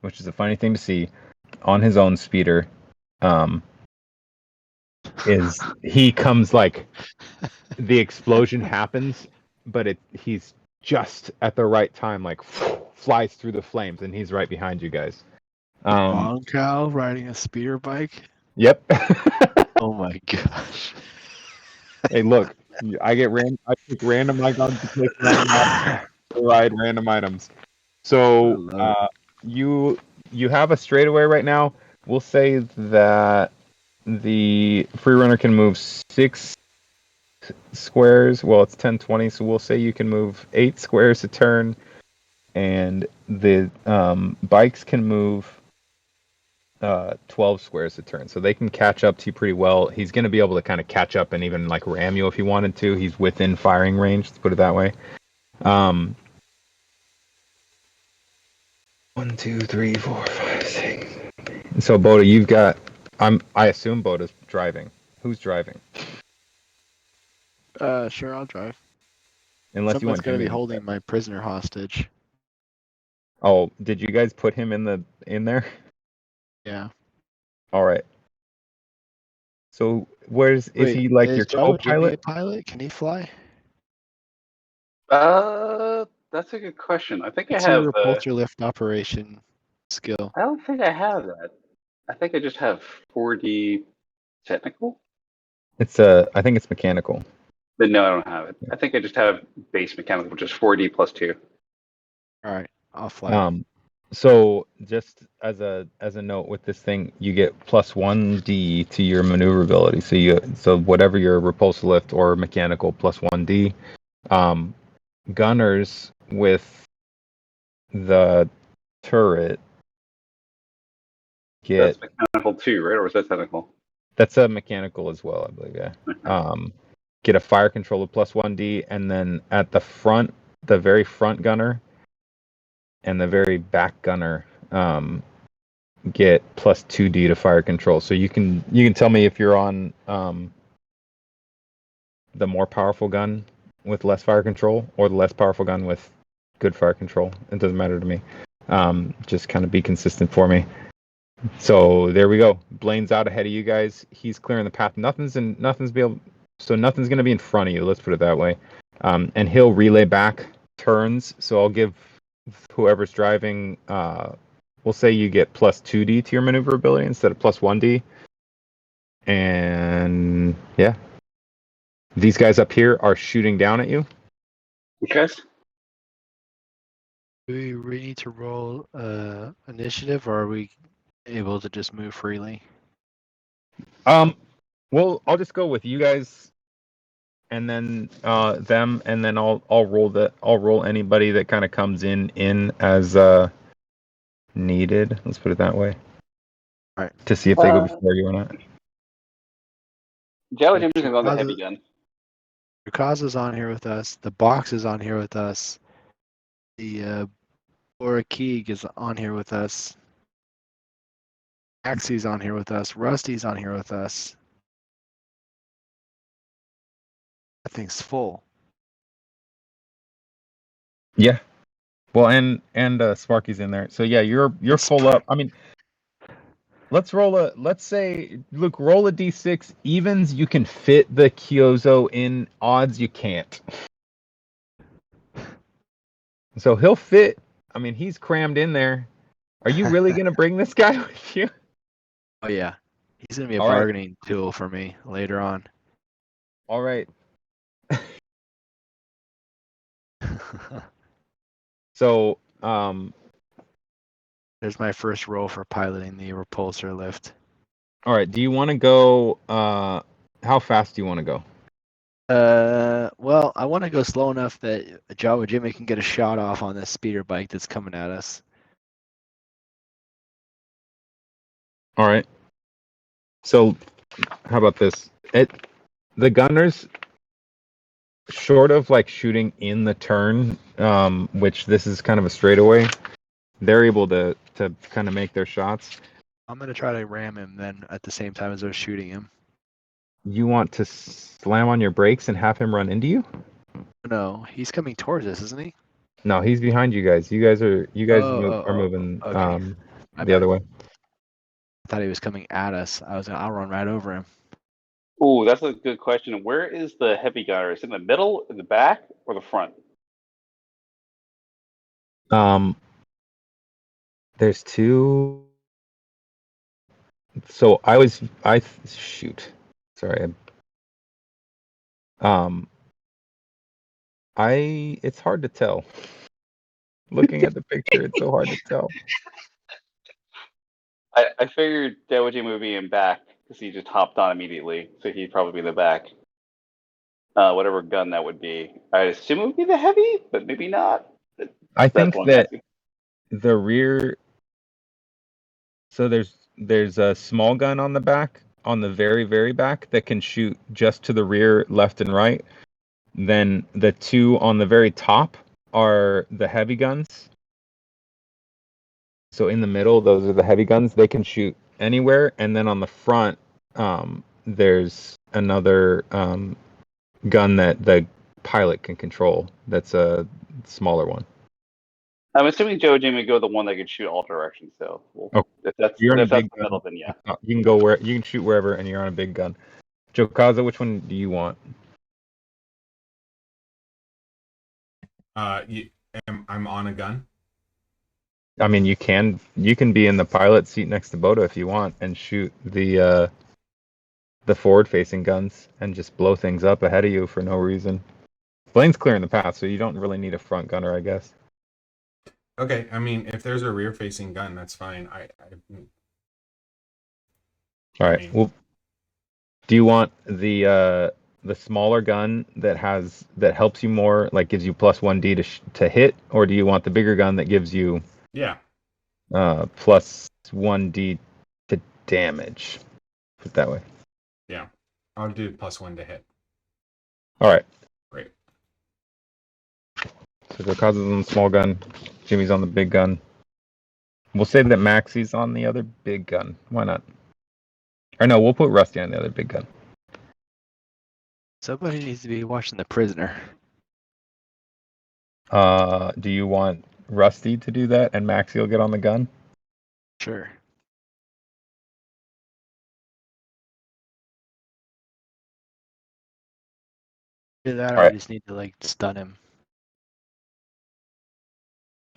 which is a funny thing to see, on his own speeder, is he comes like the explosion happens, but he's just at the right time, like flies through the flames, and he's right behind you guys. Long cow riding a speeder bike. Yep. Oh my gosh. Hey, look, I pick random icons to click random items, ride random items. So you have a straightaway right now. We'll say that the free runner can move 6 squares. Well, it's 10, 20, so we'll say you can move 8 squares a turn, and the bikes can move 12 squares a turn, so they can catch up to you pretty well. He's going to be able to kind of catch up and even like ram you if he wanted to. He's within firing range, let's put it that way. 1, 2, 3, 4, 5, 6. So Bota, you've got. I assume Bota's driving. Who's driving? Sure, I'll drive. Unless you Someone's want gonna Jimmy. be holding my prisoner hostage. Oh, did you guys put him in there? Yeah. All right. So is he like is your Jawa Jimmy a co-pilot? pilot? Can he fly? That's a good question. I think I What's have. your repulsor lift operation skill? I don't think I have that. I think I just have 4D technical. I think it's mechanical. But no, I don't have it. I think I just have base mechanical, which is 4D plus 2. All right, I'll fly. So just as a note with this thing, you get plus 1D to your maneuverability. So whatever your repulsor lift or mechanical, plus 1D. Gunners with the turret get. That's mechanical too, right? Or is that technical? That's a mechanical as well, I believe. Yeah. Get a fire control of plus 1D, and then at the front, the very front gunner and the very back gunner get plus 2D to fire control. So you can tell me if you're on the more powerful gun with less fire control or the less powerful gun with good fire control. It doesn't matter to me. Just kind of be consistent for me. So there we go. Blaine's out ahead of you guys. He's clearing the path. Nothing's going to be in front of you. Let's put it that way. And he'll relay back turns. So I'll give whoever's driving. We'll say you get plus 2D to your maneuverability instead of plus 1D. And yeah, these guys up here are shooting down at you. Okay. Do we need to roll initiative, or are we able to just move freely? Well, I'll just go with you guys, and then them, and then I'll roll anybody that kind of comes in as needed. Let's put it that way. All right. To see if they go before you or not. Jawa Jimmy's gonna go on the heavy gun. Jowkazza's on here with us. The box is on here with us. The Borakeeg is on here with us. Axie's on here with us. Rusty's on here with us. That thing's full. Yeah. Well, and Sparky's in there. So yeah, you're full up. I mean, let's say, Luke, roll a d6. Evens, you can fit the Kyozo in. Odds, you can't. So he'll fit. I mean, he's crammed in there. Are you really going to bring this guy with you? Oh yeah. He's going to be a All right. bargaining tool for me later on. All right. So, there's my first roll for piloting the repulsor lift. all right. Do you want to go how fast do you want to go? Well, I want to go slow enough that Jawa Jimmy can get a shot off on this speeder bike that's coming at us. All right. So, how about this? The gunners, short of like shooting in the turn, which this is kind of a straightaway, they're able to kind of make their shots. I'm gonna try to ram him then at the same time as they're shooting him. You want to slam on your brakes and have him run into you? No, he's coming towards us, isn't he? No, he's behind you guys. You guys are Oh, moving okay. My the other bad. way. I thought he was coming at us. I'll run right over him. Ooh, that's a good question. Where is the heavy gunner? Is it in the middle, in the back, or the front? There's two. So shoot. Sorry. It's hard to tell. Looking at the picture, it's so hard to tell. I figured Jawa Jimmy would be in back because he just hopped on immediately, so he'd probably be in the back. Whatever gun that would be. I assume it would be the heavy, but maybe not. I think That's one that guessing. the rear. So there's a small gun on the back, on the very, very back, that can shoot just to the rear, left and right. Then the two on the very top are the heavy guns. So in the middle, those are the heavy guns. They can shoot anywhere. And then on the front, there's another gun that the pilot can control. That's a smaller one. I'm assuming Jawa Jimmy would go the one that could shoot all directions, though. Well, if that's You're on a if that's big the middle, gun. then yeah. You can shoot wherever, and you're on a big gun. Jowkazza, which one do you want? I'm on a gun. I mean, you can be in the pilot seat next to Bota if you want, and shoot the forward-facing guns and just blow things up ahead of you for no reason. Blaine's clearing the path, so you don't really need a front gunner, I guess. Okay, I mean, if there's a rear-facing gun, that's fine. All right. Well, do you want the smaller gun that helps you more, like gives you plus 1d to hit, or do you want the bigger gun that gives you plus 1d to damage? Put it that way. Yeah, I'll do plus 1 to hit. All right. Great. So Jowkazza's on the small gun, Jimmy's on the big gun. We'll say that Maxie's on the other big gun. Why not? Or no, we'll put Rusty on the other big gun. Somebody needs to be watching the prisoner. Do you want Rusty to do that and Maxie will get on the gun? Sure. Either that, or Alright. we just need to like stun him.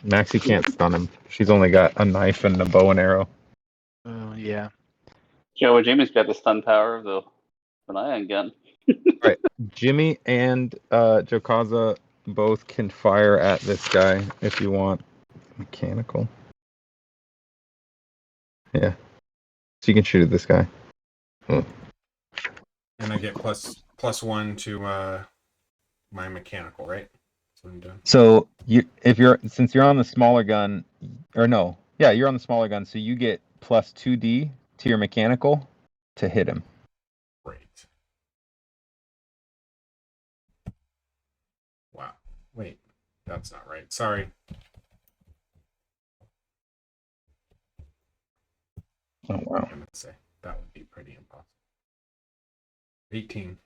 Maxie can't stun him. She's only got a knife and a bow and arrow. Oh yeah. Jawa Jimmy's got the stun power of an ion gun. Alright. Jimmy and Jowkazza both can fire at this guy if you want. Mechanical. Yeah. So you can shoot at this guy. And I get plus 1 to my mechanical, right? That's what I'm doing. So since you're on the smaller gun, or no, yeah, you're on the smaller gun, so you get plus 2d to your mechanical to hit him. Great. Wow. Wait, that's not right. Sorry. Oh wow. I'm gonna say that would be pretty impossible. 18.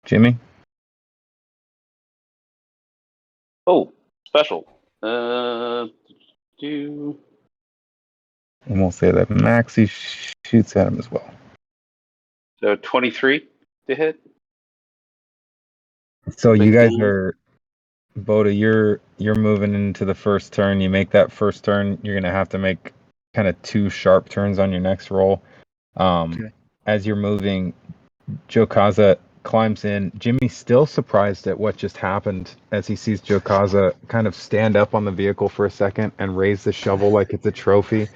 Jimmy? Oh, special. Do And we'll say that Maxie shoots at him as well. so 23 to hit. So you guys are, Bota, you're moving into the first turn. You make that first turn, you're gonna have to make kind of 2 sharp turns on your next roll. Okay. As you're moving, Jowkazza climbs in. Jimmy's still surprised at what just happened as he sees Jowkazza kind of stand up on the vehicle for a second and raise the shovel like it's a trophy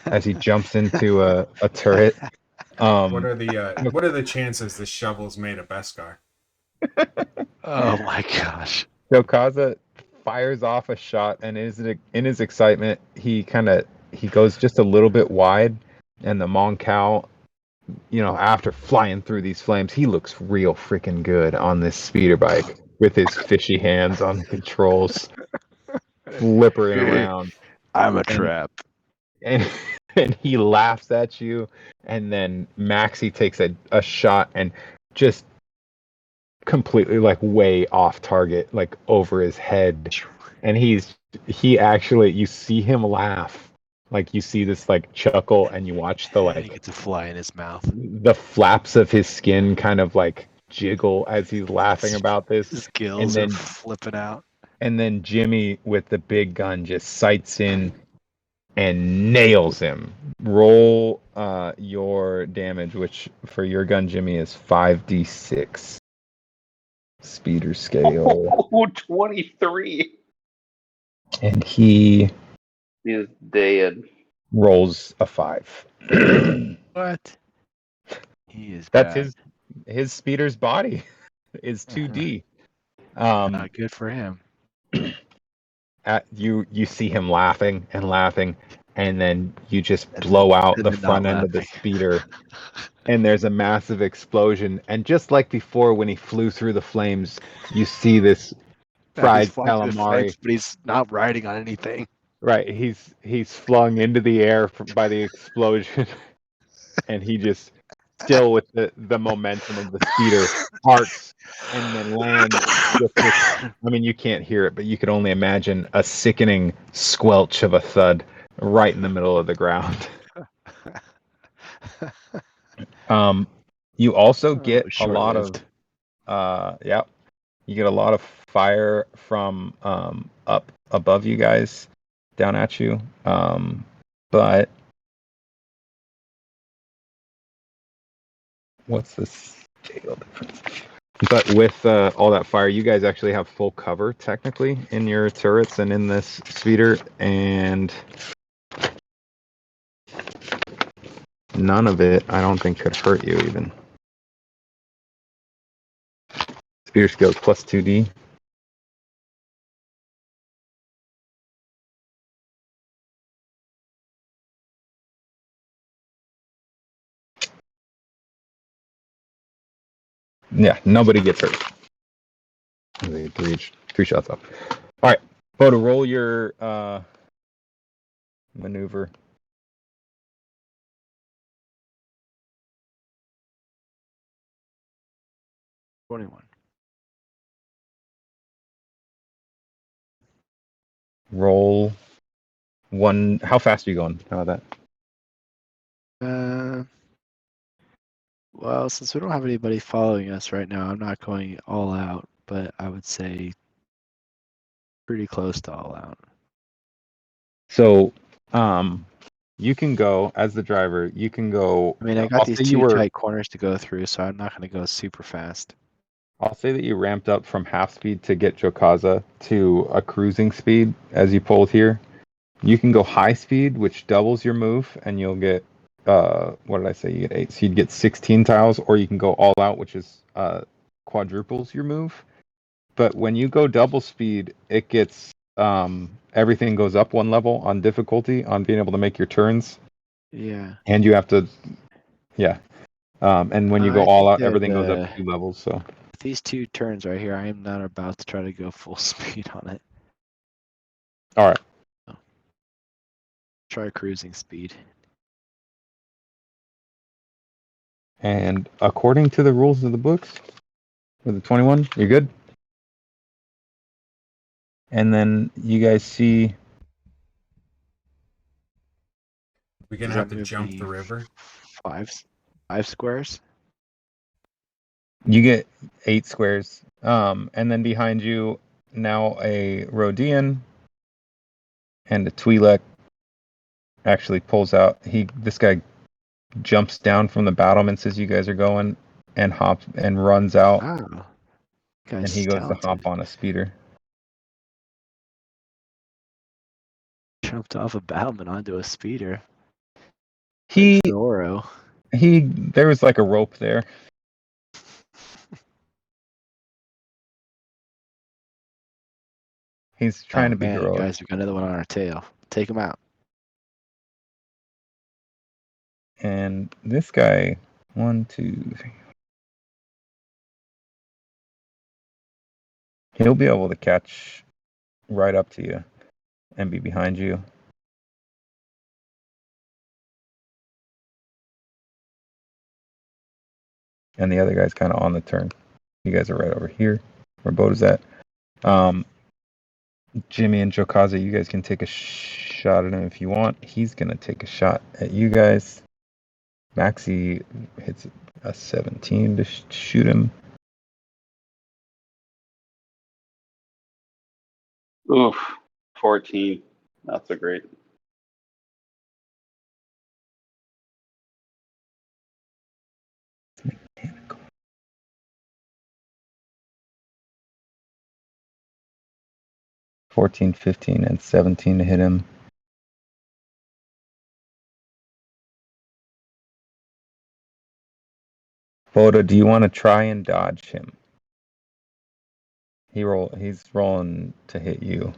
as he jumps into a turret. What are the chances the shovel's made of Beskar? Oh my gosh. Jowkazza fires off a shot, and in his excitement, he goes just a little bit wide, and the Mon Cow, after flying through these flames, he looks real freaking good on this speeder bike with his fishy hands on the controls, flippering around. I'm a And- trap. And and he laughs at you, and then Maxie takes a shot and just completely like way off target, like over his head. And he actually, you see him laugh, like you see this like chuckle, and you watch the He gets a fly in his mouth. the flaps of his skin kind of like jiggle as he's laughing about this. His gills And then are flipping out. and then Jimmy with the big gun just sights in and nails him. Roll your damage, which for your gun, Jimmy, is 5d6. Speeder scale. Oh, 23. And he He's dead. rolls a 5. What? He is That's bad. his speeder's body is 2d. Not good for him. You see him laughing and laughing, and then you just blow out and the then front not end of the laughing. speeder, and there's a massive explosion. And just like before when he flew through the flames, you see this fried He's flying through the calamari. flames, but he's not riding on anything. Right, he's flung into the air by the explosion, and he just still with the momentum of the speeder arcs and then lands with this. I mean, you can't hear it, but you could only imagine a sickening squelch of a thud right in the middle of the ground. You also get a lot of you get a lot of fire from up above you guys, down at you. But what's the scale difference? But with all that fire, you guys actually have full cover technically in your turrets and in this speeder, and none of it, I don't think, could hurt you even. Speeder skills plus 2d. Yeah, nobody gets hurt. Three shots up. All right, Bota, roll your maneuver. Roll one. How fast are you going? How about that? Well, since we don't have anybody following us right now, I'm not going all out, but I would say pretty close to all out. So, you can go as the driver. You can go. I mean, I got these two tight corners to go through, so I'm not going to go super fast. I'll say that you ramped up from half speed to get Jowkazza to a cruising speed as you pulled here. You can go high speed, which doubles your move, and you'll get what did I say? You get 8. So you'd get 16 tiles, or you can go all out, which is quadruples your move. But when you go double speed, it gets everything goes up one level on difficulty on being able to make your turns. Yeah. And you have to, and when you go all out, everything goes up 2 levels. So these 2 turns right here, I am not about to try to go full speed on it. All right. Try cruising speed. And according to the rules of the books, with the 21, you're good. And then you guys see. We're gonna have to jump the river. 5 squares. You get 8 squares. And then behind you now a Rhodian and a Twi'lek actually pulls out. This guy jumps down from the battlements as you guys are going and hops and runs out. Wow. And he goes to hop on a speeder. Jumped off a battlement onto a speeder. He Zorro. There was like a rope there. He's trying to be man, heroic. guys, we got another one on our tail. Take him out. And this guy, 1, 2, 3. He'll be able to catch right up to you and be behind you. And the other guy's kind of on the turn. You guys are right over here, where Bota's at. Jimmy and Jowkazza, you guys can take a shot at him if you want. He's going to take a shot at you guys. Maxi hits a 17 to shoot him. Oof, 14. Not so great. Mechanical. 14, 15, and 17 to hit him. Bota, do you want to try and dodge him? He's rolling to hit you.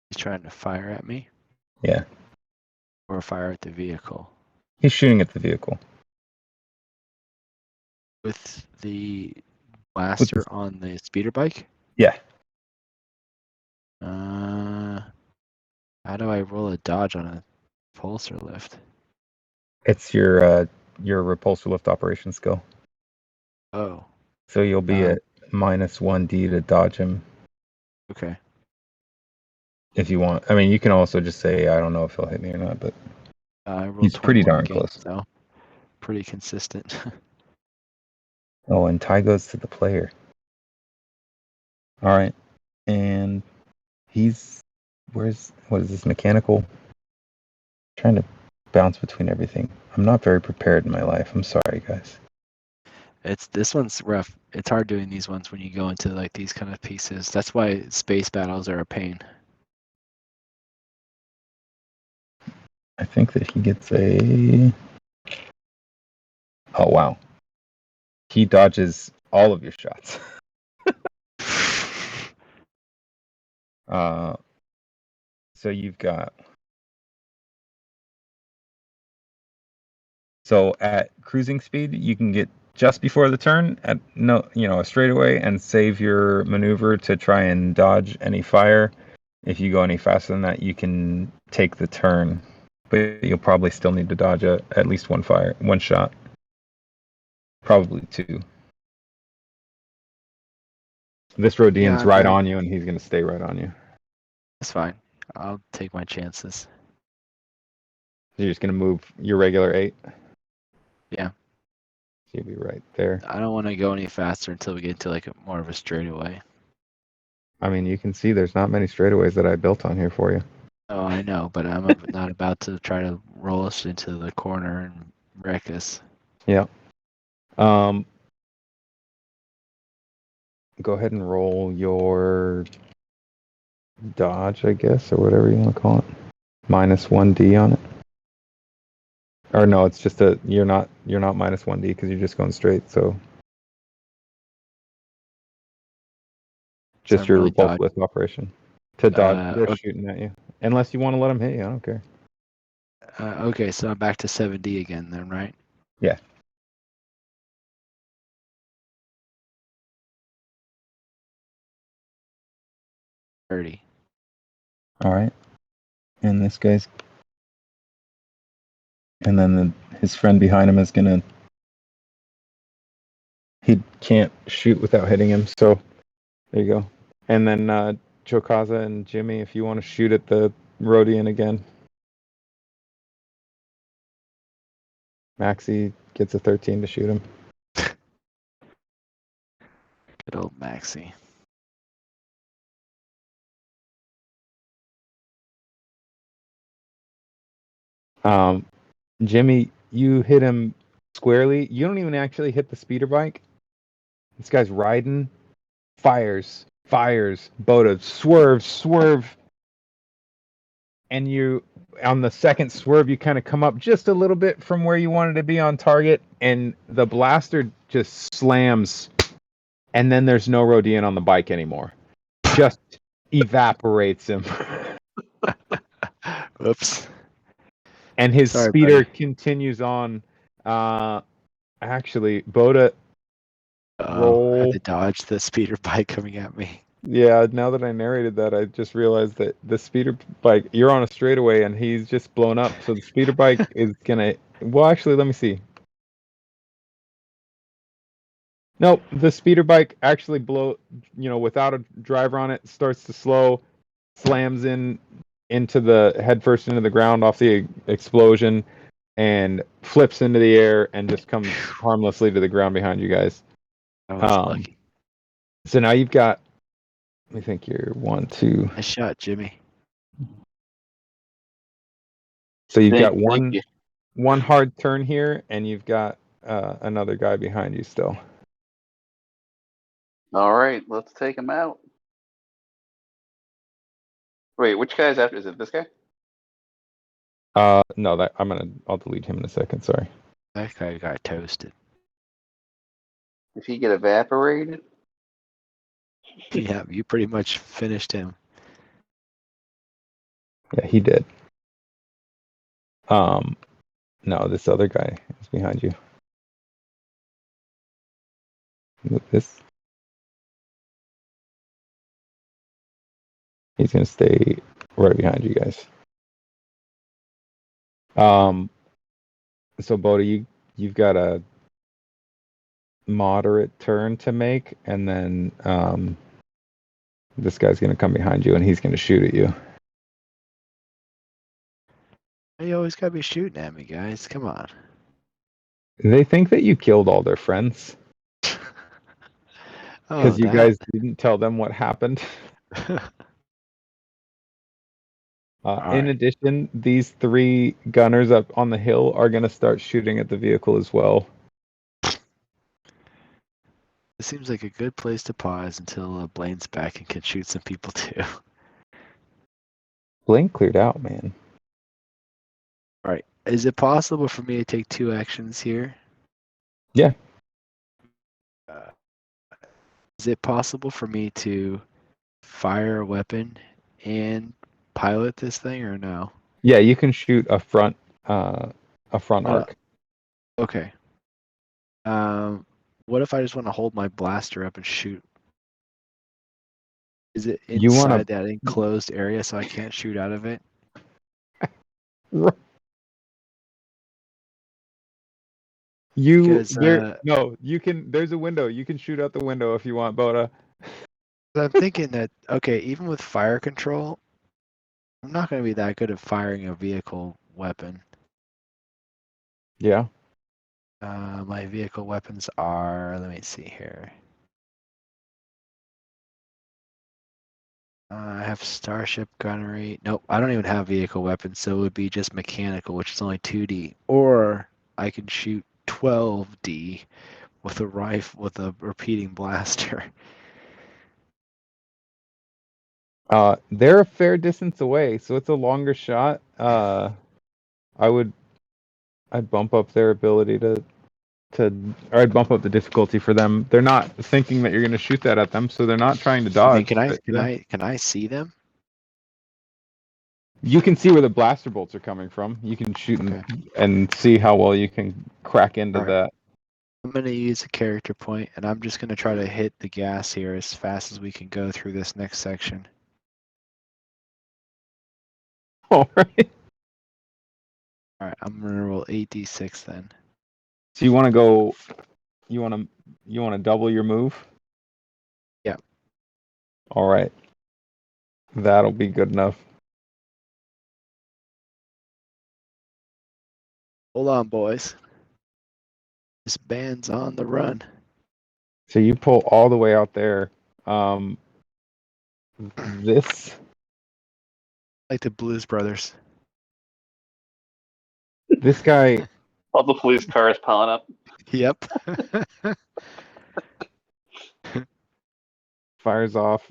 He's trying to fire at me Yeah. or fire at the vehicle. He's shooting at the vehicle. With the blaster on the speeder bike? Yeah. How do I roll a dodge on a repulsor lift? It's your repulsor lift operation skill. Oh, So you'll be at -1d to dodge him okay. if you want. I mean, you can also just say, I don't know if he'll hit me or not, but I rolled he's pretty 21 darn games, close. so pretty consistent. Oh, and tie goes to the player. All right. And what is this, mechanical? Trying to bounce between everything. I'm not very prepared in my life. I'm sorry, guys. This one's rough. It's hard doing these ones when you go into like these kind of pieces. That's why space battles are a pain. I think that he gets a... Oh, wow. He dodges all of your shots. So you've got... So at cruising speed, you can get just before the turn at a straightaway and save your maneuver to try and dodge any fire. If you go any faster than that, you can take the turn, but you'll probably still need to dodge at least one shot, probably 2. This Rodian's right on you, and he's going to stay right on you. That's fine. I'll take my chances. You're just going to move your regular 8? Yeah. You'll be right there. I don't want to go any faster until we get to like more of a straightaway. I mean, you can see there's not many straightaways that I built on here for you. Oh, I know, but I'm not about to try to roll us into the corner and wreck us. Yeah. Go ahead and roll your dodge, I guess, or whatever you want to call it. -1d on it. Or no, it's just you're not -1d because you're just going straight. So just I'm your really repulsive lift operation to dodge. They're okay. shooting at you, unless you want to let them hit you. I don't care. Okay, so I'm back to 7D again then, right? Yeah. $30. All right. And this guy's, and then his friend behind him is gonna. He can't shoot without hitting him, so there you go. And then Jowkazza and Jimmy, if you want to shoot at the Rodian again. Maxi gets a 13 to shoot him. Good old Maxi. Jimmy, you hit him squarely. You don't even actually hit the speeder bike. This guy's riding, fires. Bota, swerve. And you on the second swerve, you kind of come up just a little bit from where you wanted to be on target, and the blaster just slams, and then there's no Rodian on the bike anymore. Just evaporates him. Whoops. And his Sorry, speeder buddy. continues on. Actually, Bota, I roll. had to dodge the speeder bike coming at me. Yeah, now that I narrated that, I just realized that the speeder bike, you're on a straightaway and he's just blown up. So the speeder bike is gonna. Well, actually, let me see. Nope, the speeder bike actually without a driver on it, starts to slow, slams into the headfirst into the ground off the explosion, and flips into the air and just comes harmlessly to the ground behind you guys. I was lucky. So now you've got. Let me think. You're 1, 2. Nice shot, Jimmy. So you've got Thank you. one hard turn here, and you've got another guy behind you still. All right, let's take him out. Wait, which guy's after? Is it this guy? No, I'll delete him in a second. Sorry. That guy got toasted. Did he get evaporated? Yeah, you pretty much finished him. Yeah, he did. No, this other guy is behind you. This. He's gonna stay right behind you guys. So Bota, you've got a moderate turn to make, and then this guy's gonna come behind you and he's gonna shoot at you. You always gotta be shooting at me, guys. Come on. They think that you killed all their friends because you guys didn't tell them what happened. In addition, these 3 gunners up on the hill are going to start shooting at the vehicle as well. It seems like a good place to pause until Blaine's back and can shoot some people too. Blaine cleared out, man. All right. Is it possible for me to take 2 actions here? Yeah. Is it possible for me to fire a weapon and pilot this thing, or no? Yeah, you can shoot a front arc. Okay. What if I just want to hold my blaster up and shoot? Is it You wanna- inside that enclosed area so I can't shoot out of it? You can. There's a window. You can shoot out the window if you want, Bota. I'm thinking that, okay, even with fire control, I'm not going to be that good at firing a vehicle weapon. Yeah. My vehicle weapons are, let me see here. I have starship gunnery. Nope, I don't even have vehicle weapons, so it would be just mechanical, which is only 2D. Or I can shoot 12D with a rifle with a repeating blaster. They're a fair distance away, so it's a longer shot. I'd bump up their ability or I'd bump up the difficulty for them. They're not thinking that you're going to shoot that at them, so they're not trying to dodge. Can I see them? You can see where the blaster bolts are coming from. You can shoot and see how well you can crack into that. I'm going to use a character point, and I'm just going to try to hit the gas here as fast as we can go through this next section. All right. All right, I'm going to roll 8d6 then. So you want to go? You want to double your move? Yeah. All right. That'll be good enough. Hold on, boys. This band's on the run. So you pull all the way out there. This Like the Blues Brothers. This guy. All the police cars piling up. Yep. Fires off.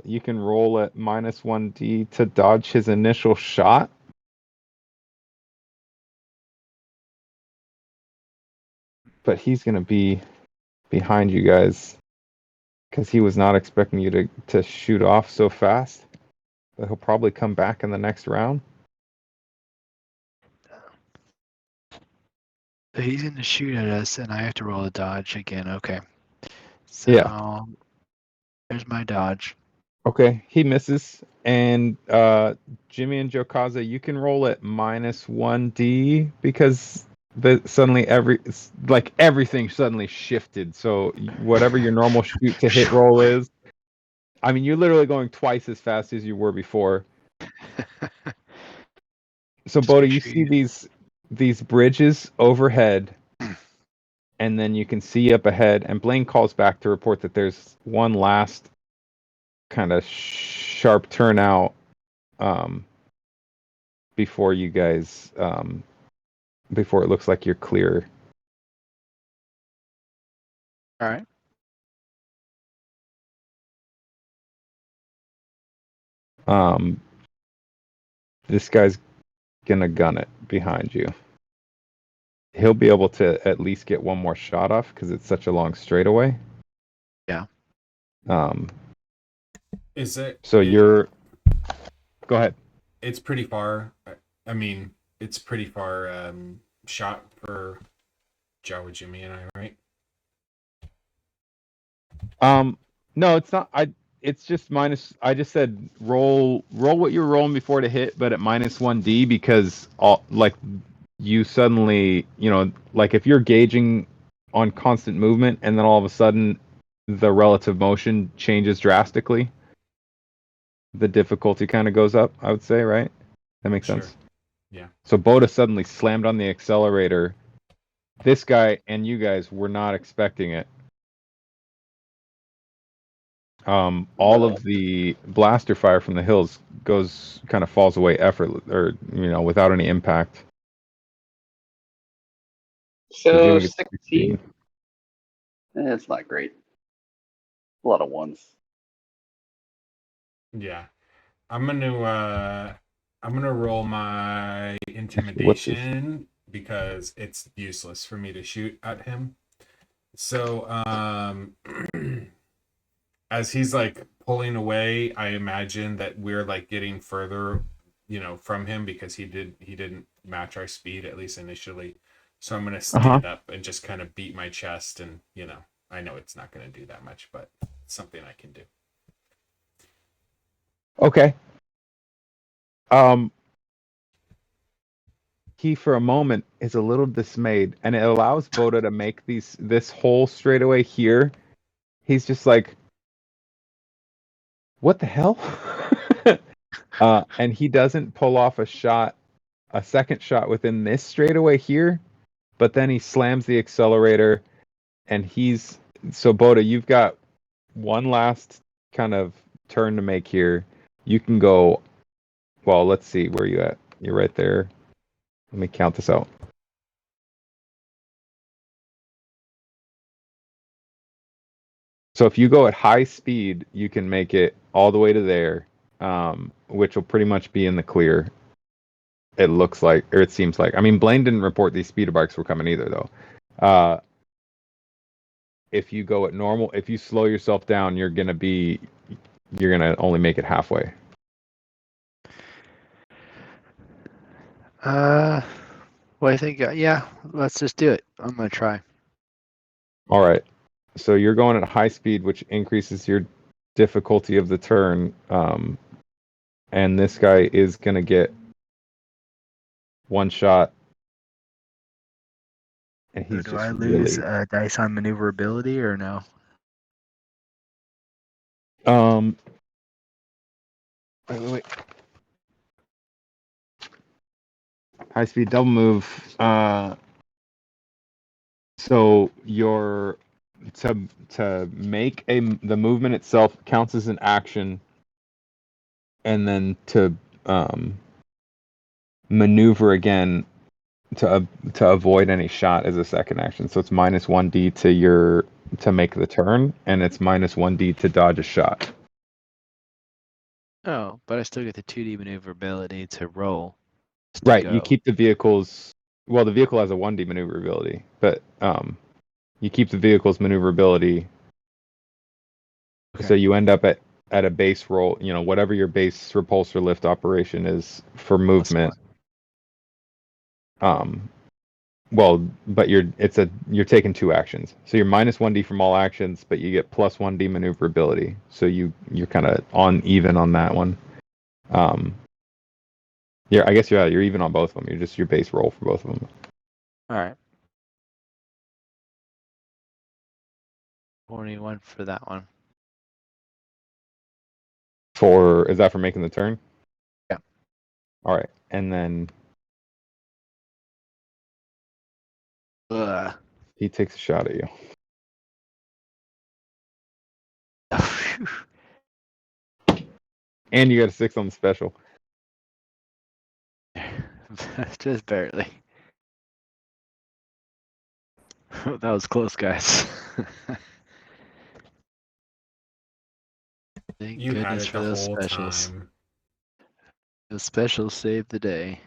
You can roll at -1d to dodge his initial shot. but he's gonna be behind you guys because he was not expecting you to shoot off so fast. But he'll probably come back in the next round. So he's going to shoot at us, and I have to roll a dodge again. Okay. So Yeah. there's my dodge. Okay, he misses, and Jimmy and Jowkazza, you can roll at -1D because suddenly everything suddenly shifted. So whatever your normal shoot to hit roll is, I mean, you're literally going twice as fast as you were before. So Just Bota, make you sure see these bridges overhead, and then you can see up ahead. And Blaine calls back to report that there's one last kind of sharp turnout before you guys before it looks like you're clear. All right. This guy's gonna gun it behind you. He'll be able to at least get one more shot off because it's such a long straightaway. Yeah. Is it? So you're. Go ahead. It's pretty far. I mean, it's pretty far shot for Jawa Jimmy and I, right? No, it's not. It's just minus. I just said roll what you were rolling before to hit, but at -1D because you suddenly, like if you're gauging on constant movement and then all of a sudden the relative motion changes drastically, the difficulty kind of goes up, I would say, right? That makes sense? Yeah. So Bota suddenly slammed on the accelerator. This guy and you guys were not expecting it. All of the blaster fire from the hills falls away effortless, or without any impact. So Jimmy gets 16. It's not great. A lot of ones. Yeah. I'm gonna roll my intimidation because it's useless for me to shoot at him. So as he's like pulling away, I imagine that we're like getting further, from him because he didn't match our speed, at least initially. So I'm gonna stand up and just kind of beat my chest, and I know it's not gonna do that much, but it's something I can do. Okay. He for a moment is a little dismayed, and it allows Bota to make this whole straightaway here. He's just like, what the hell? And he doesn't pull off a second shot within this straightaway here, but then he slams the accelerator, and so Bota, you've got one last kind of turn to make here. You can go, well, let's see, where are you at? You're right there. Let me count this out. So if you go at high speed, you can make it all the way to there, which will pretty much be in the clear. It looks like, or it seems like. I mean, Blaine didn't report these speeder bikes were coming either, though. If you go at normal, if you slow yourself down, you're gonna only make it halfway. Well, I think yeah. Let's just do it. I'm gonna try. All right. So you're going at high speed, which increases your difficulty of the turn. And this guy is gonna get one shot. And he's Do just I lose really... dice on maneuverability or no? Wait. High speed double move. So your to make the movement itself counts as an action, and then to maneuver again to avoid any shot as a second action. So it's -1D to make the turn, and it's -1D to dodge a shot. Oh, but I still get the 2D maneuverability to roll. Right, you keep the vehicles. Well, the vehicle has a 1D maneuverability, but You keep the vehicle's maneuverability. Okay. So you end up at a base roll, whatever your base repulsor lift operation is for movement. Well, but you're taking 2 actions. So you're minus 1d from all actions, but you get plus 1d maneuverability. So you're kind of on even on that one. Yeah, I guess you're even on both of them. You're just your base roll for both of them. All right. 21 for that one. Is that for making the turn? Yeah. All right, and then he takes a shot at you. And you got a 6 on the special. Just barely. That was close, guys. Thank You had goodness it for the those whole specials. time. The specials saved the day.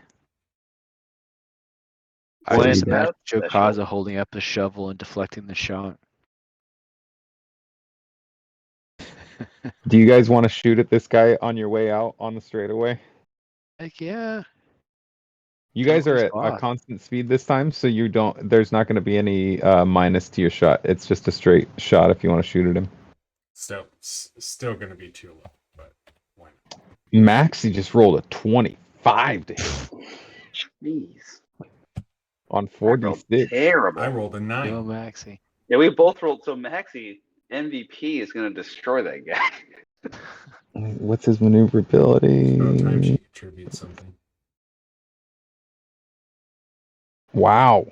So I you just got- imagine special. Jowkazza holding up the shovel and deflecting the shot. Do you guys want to shoot at this guy on your way out on the straightaway? Heck yeah. You guys are Joker's at a boss. constant speed this time, so there's not going to be any minus to your shot. It's just a straight shot if you want to shoot at him. Still going to be too low, but why not? Maxie just rolled a 25 to hit Jeez. on I rolled 4d6. terrible. I rolled a 9. Go Maxie. Yeah, we both rolled. So Maxi MVP is going to destroy that guy. What's his maneuverability? About time she contributes something. Wow.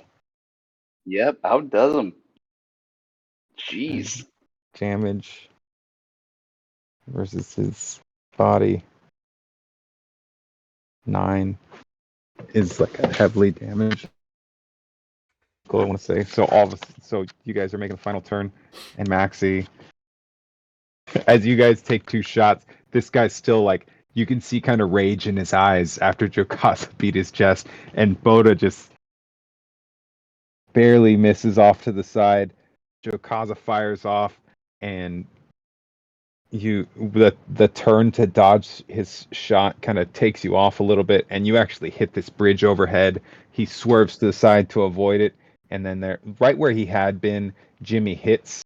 Yep, outdoes him. Jeez. Damage versus his body. 9 is like a heavily damaged. Cool, I want to say. So you guys are making the final turn, and Maxie, as you guys take 2 shots, this guy's still like, you can see kind of rage in his eyes after Jowkazza beat his chest, and Bota just barely misses off to the side. Jowkazza fires off, and the turn to dodge his shot kind of takes you off a little bit, and you actually hit this bridge overhead. He swerves to the side to avoid it, and then there, right where he had been, Jimmy hits.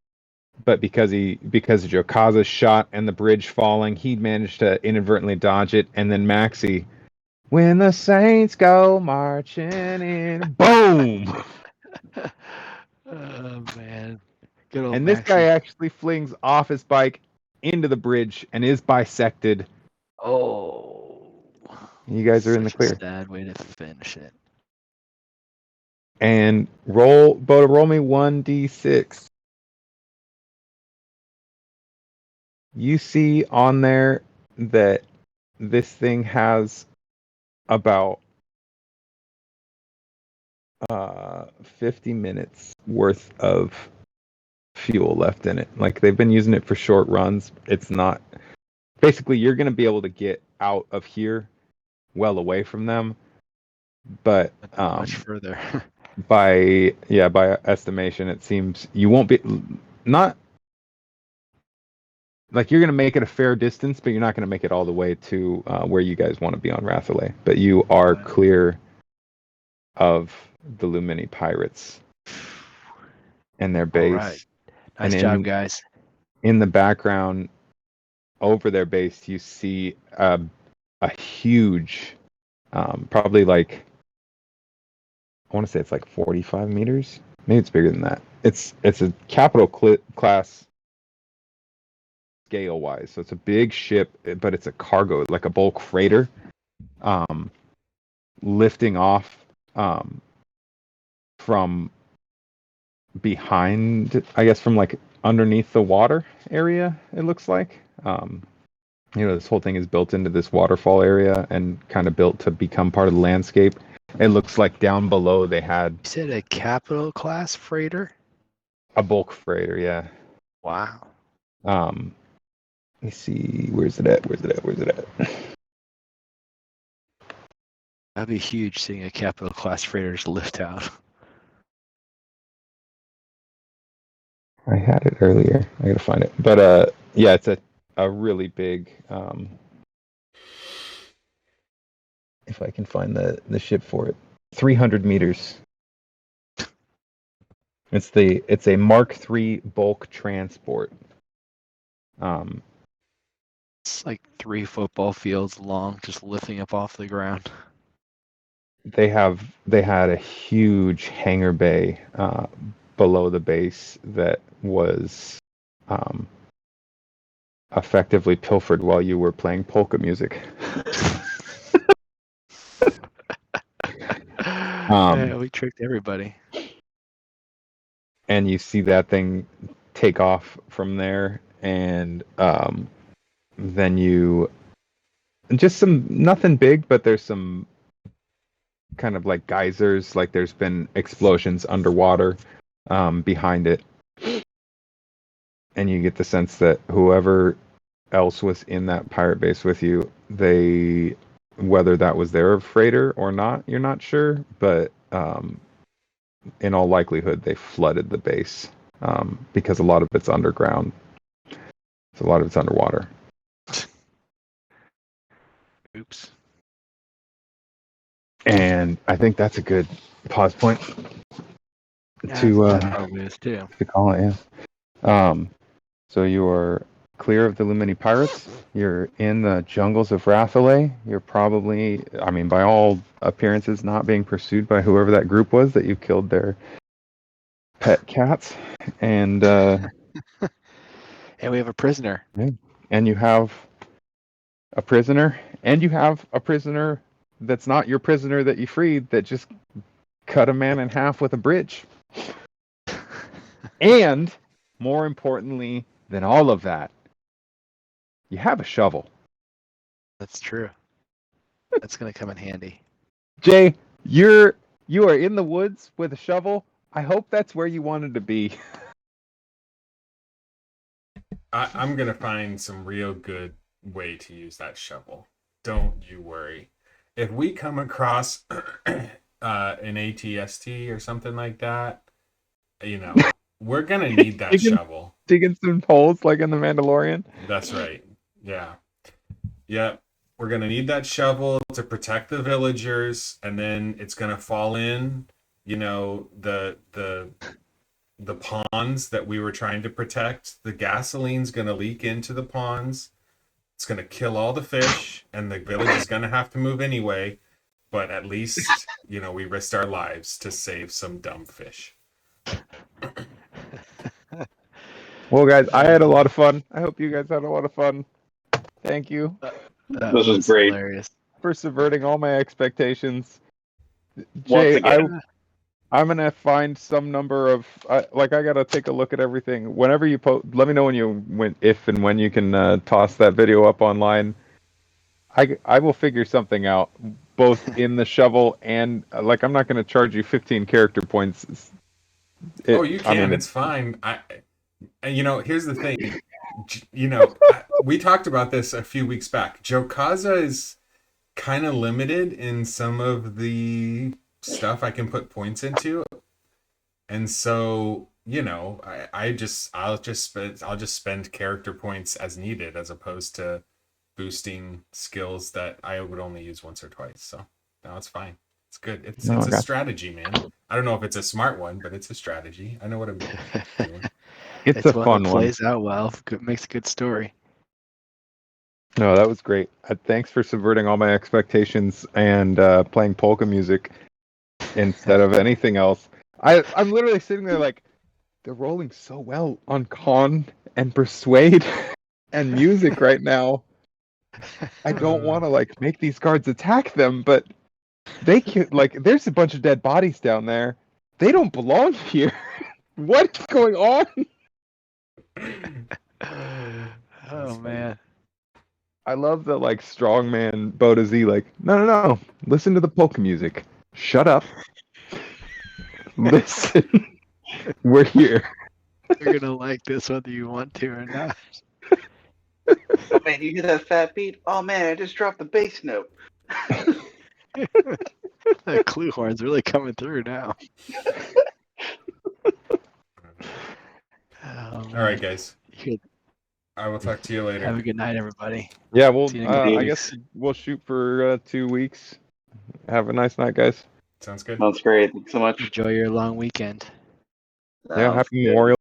But because of Jowkazza's shot and the bridge falling, he managed to inadvertently dodge it. And then Maxie, when the Saints go marching in, boom! Oh man. Good old And this Maxie. guy actually flings off his bike into the bridge and is bisected. Oh. You guys are in the Such a clear. sad way to finish it. And Bota, roll me 1d6. You see on there that this thing has about 50 minutes worth of fuel left in it. Like, they've been using it for short runs. It's not... Basically, you're going to be able to get out of here well away from them. But Much further. by estimation, it seems you won't be... Not... Like, you're going to make it a fair distance, but you're not going to make it all the way to where you guys want to be on Rathalay. But you are clear of the Lumini pirates and their base. All right. Nice And job, guys. In the background, over their base, you see a huge, probably like, I want to say it's like 45 meters. Maybe it's bigger than that. It's a capital class scale wise. So it's a big ship, but it's a cargo, like a bulk freighter, lifting off from behind, I guess, from like underneath the water area, it looks like. This whole thing is built into this waterfall area and kind of built to become part of the landscape. It looks like down below they had... You said a capital class freighter? A bulk freighter, yeah. Wow. Let me see, where's it at? That'd be huge seeing a capital class freighter's lift out. I had it earlier. I gotta find it. But yeah, it's a really big. If I can find the ship for it, 300 meters. It's a Mark III bulk transport. It's like 3 football fields long, just lifting up off the ground. They had a huge hangar bay below the base that was effectively pilfered while you were playing polka music. Yeah, we tricked everybody. And you see that thing take off from there, and then you just nothing big, but there's some kind of like geysers, like there's been explosions underwater behind it, and you get the sense that whoever else was in that pirate base with you, whether that was their freighter or not, you're not sure, but in all likelihood they flooded the base because a lot of it's underground, so a lot of it's underwater. Oops. And I think that's a good pause point Yeah, to that probably is too. call it. Yeah. So you are clear of the Lumini pirates. You're in the jungles of Rathalay. You're probably, I mean, by all appearances, not being pursued by whoever that group was that you killed their pet cats. And And we have a prisoner. and you have a prisoner, and you have a prisoner that's not your prisoner that you freed that just cut a man in half with a bridge. And more importantly than all of that, you have a shovel. That's true. That's gonna come in handy. Jay, you are in the woods with a shovel. I hope that's where you wanted to be. I'm gonna find some real good way to use that shovel. Don't you worry. If we come across an ATST or something like that, we're gonna need that shovel. Digging some holes like in The Mandalorian. That's right. Yeah. Yep. We're gonna need that shovel to protect the villagers, and then it's gonna fall in, the ponds that we were trying to protect. The gasoline's gonna leak into the ponds. It's gonna kill all the fish, and the village is gonna have to move anyway. But at least, we risked our lives to save some dumb fish. Well, guys, I had a lot of fun. I hope you guys had a lot of fun. Thank you This was great. Hilarious. for subverting all my expectations. Once Jay, again. I'm gonna find some number of I gotta take a look at everything. Whenever you post, let me know if and when you can toss that video up online. I will figure something out, both in the shovel and I'm not gonna charge you 15 character points. You can. It's fine. Here's the thing. We talked about this a few weeks back. Jowkazza is kind of limited in some of the stuff I can put points into, and so I'll just spend character points as needed, as opposed to boosting skills that I would only use once or twice. So no, it's fine. It's good. It's a strategy, man. I don't know if it's a smart one, but it's a strategy. I know what I'm doing. It's a one fun that one. plays out well. Makes a good story. No, that was great. Thanks for subverting all my expectations and playing polka music instead of anything else. I'm literally sitting there like, they're rolling so well on con and persuade and music right now. I don't want to make these guards attack them, but they can, there's a bunch of dead bodies down there. They don't belong here. What's going on? Oh man. I love the strongman Bota Zi, no, listen to the polka music. Shut up. Listen. We're here. You're gonna like this whether you want to or not. Oh man, you hear that fat beat? Oh man, I just dropped the bass note. The clue horn's really coming through now. All right, guys. Good. I will talk to you later. Have a good night, everybody. Yeah, we'll. See you in a couple I guess weeks. we'll shoot for 2 weeks. Have a nice night, guys. Sounds good. That's great. Thanks so much. Enjoy your long weekend. Yeah, Sounds happy good. Memorial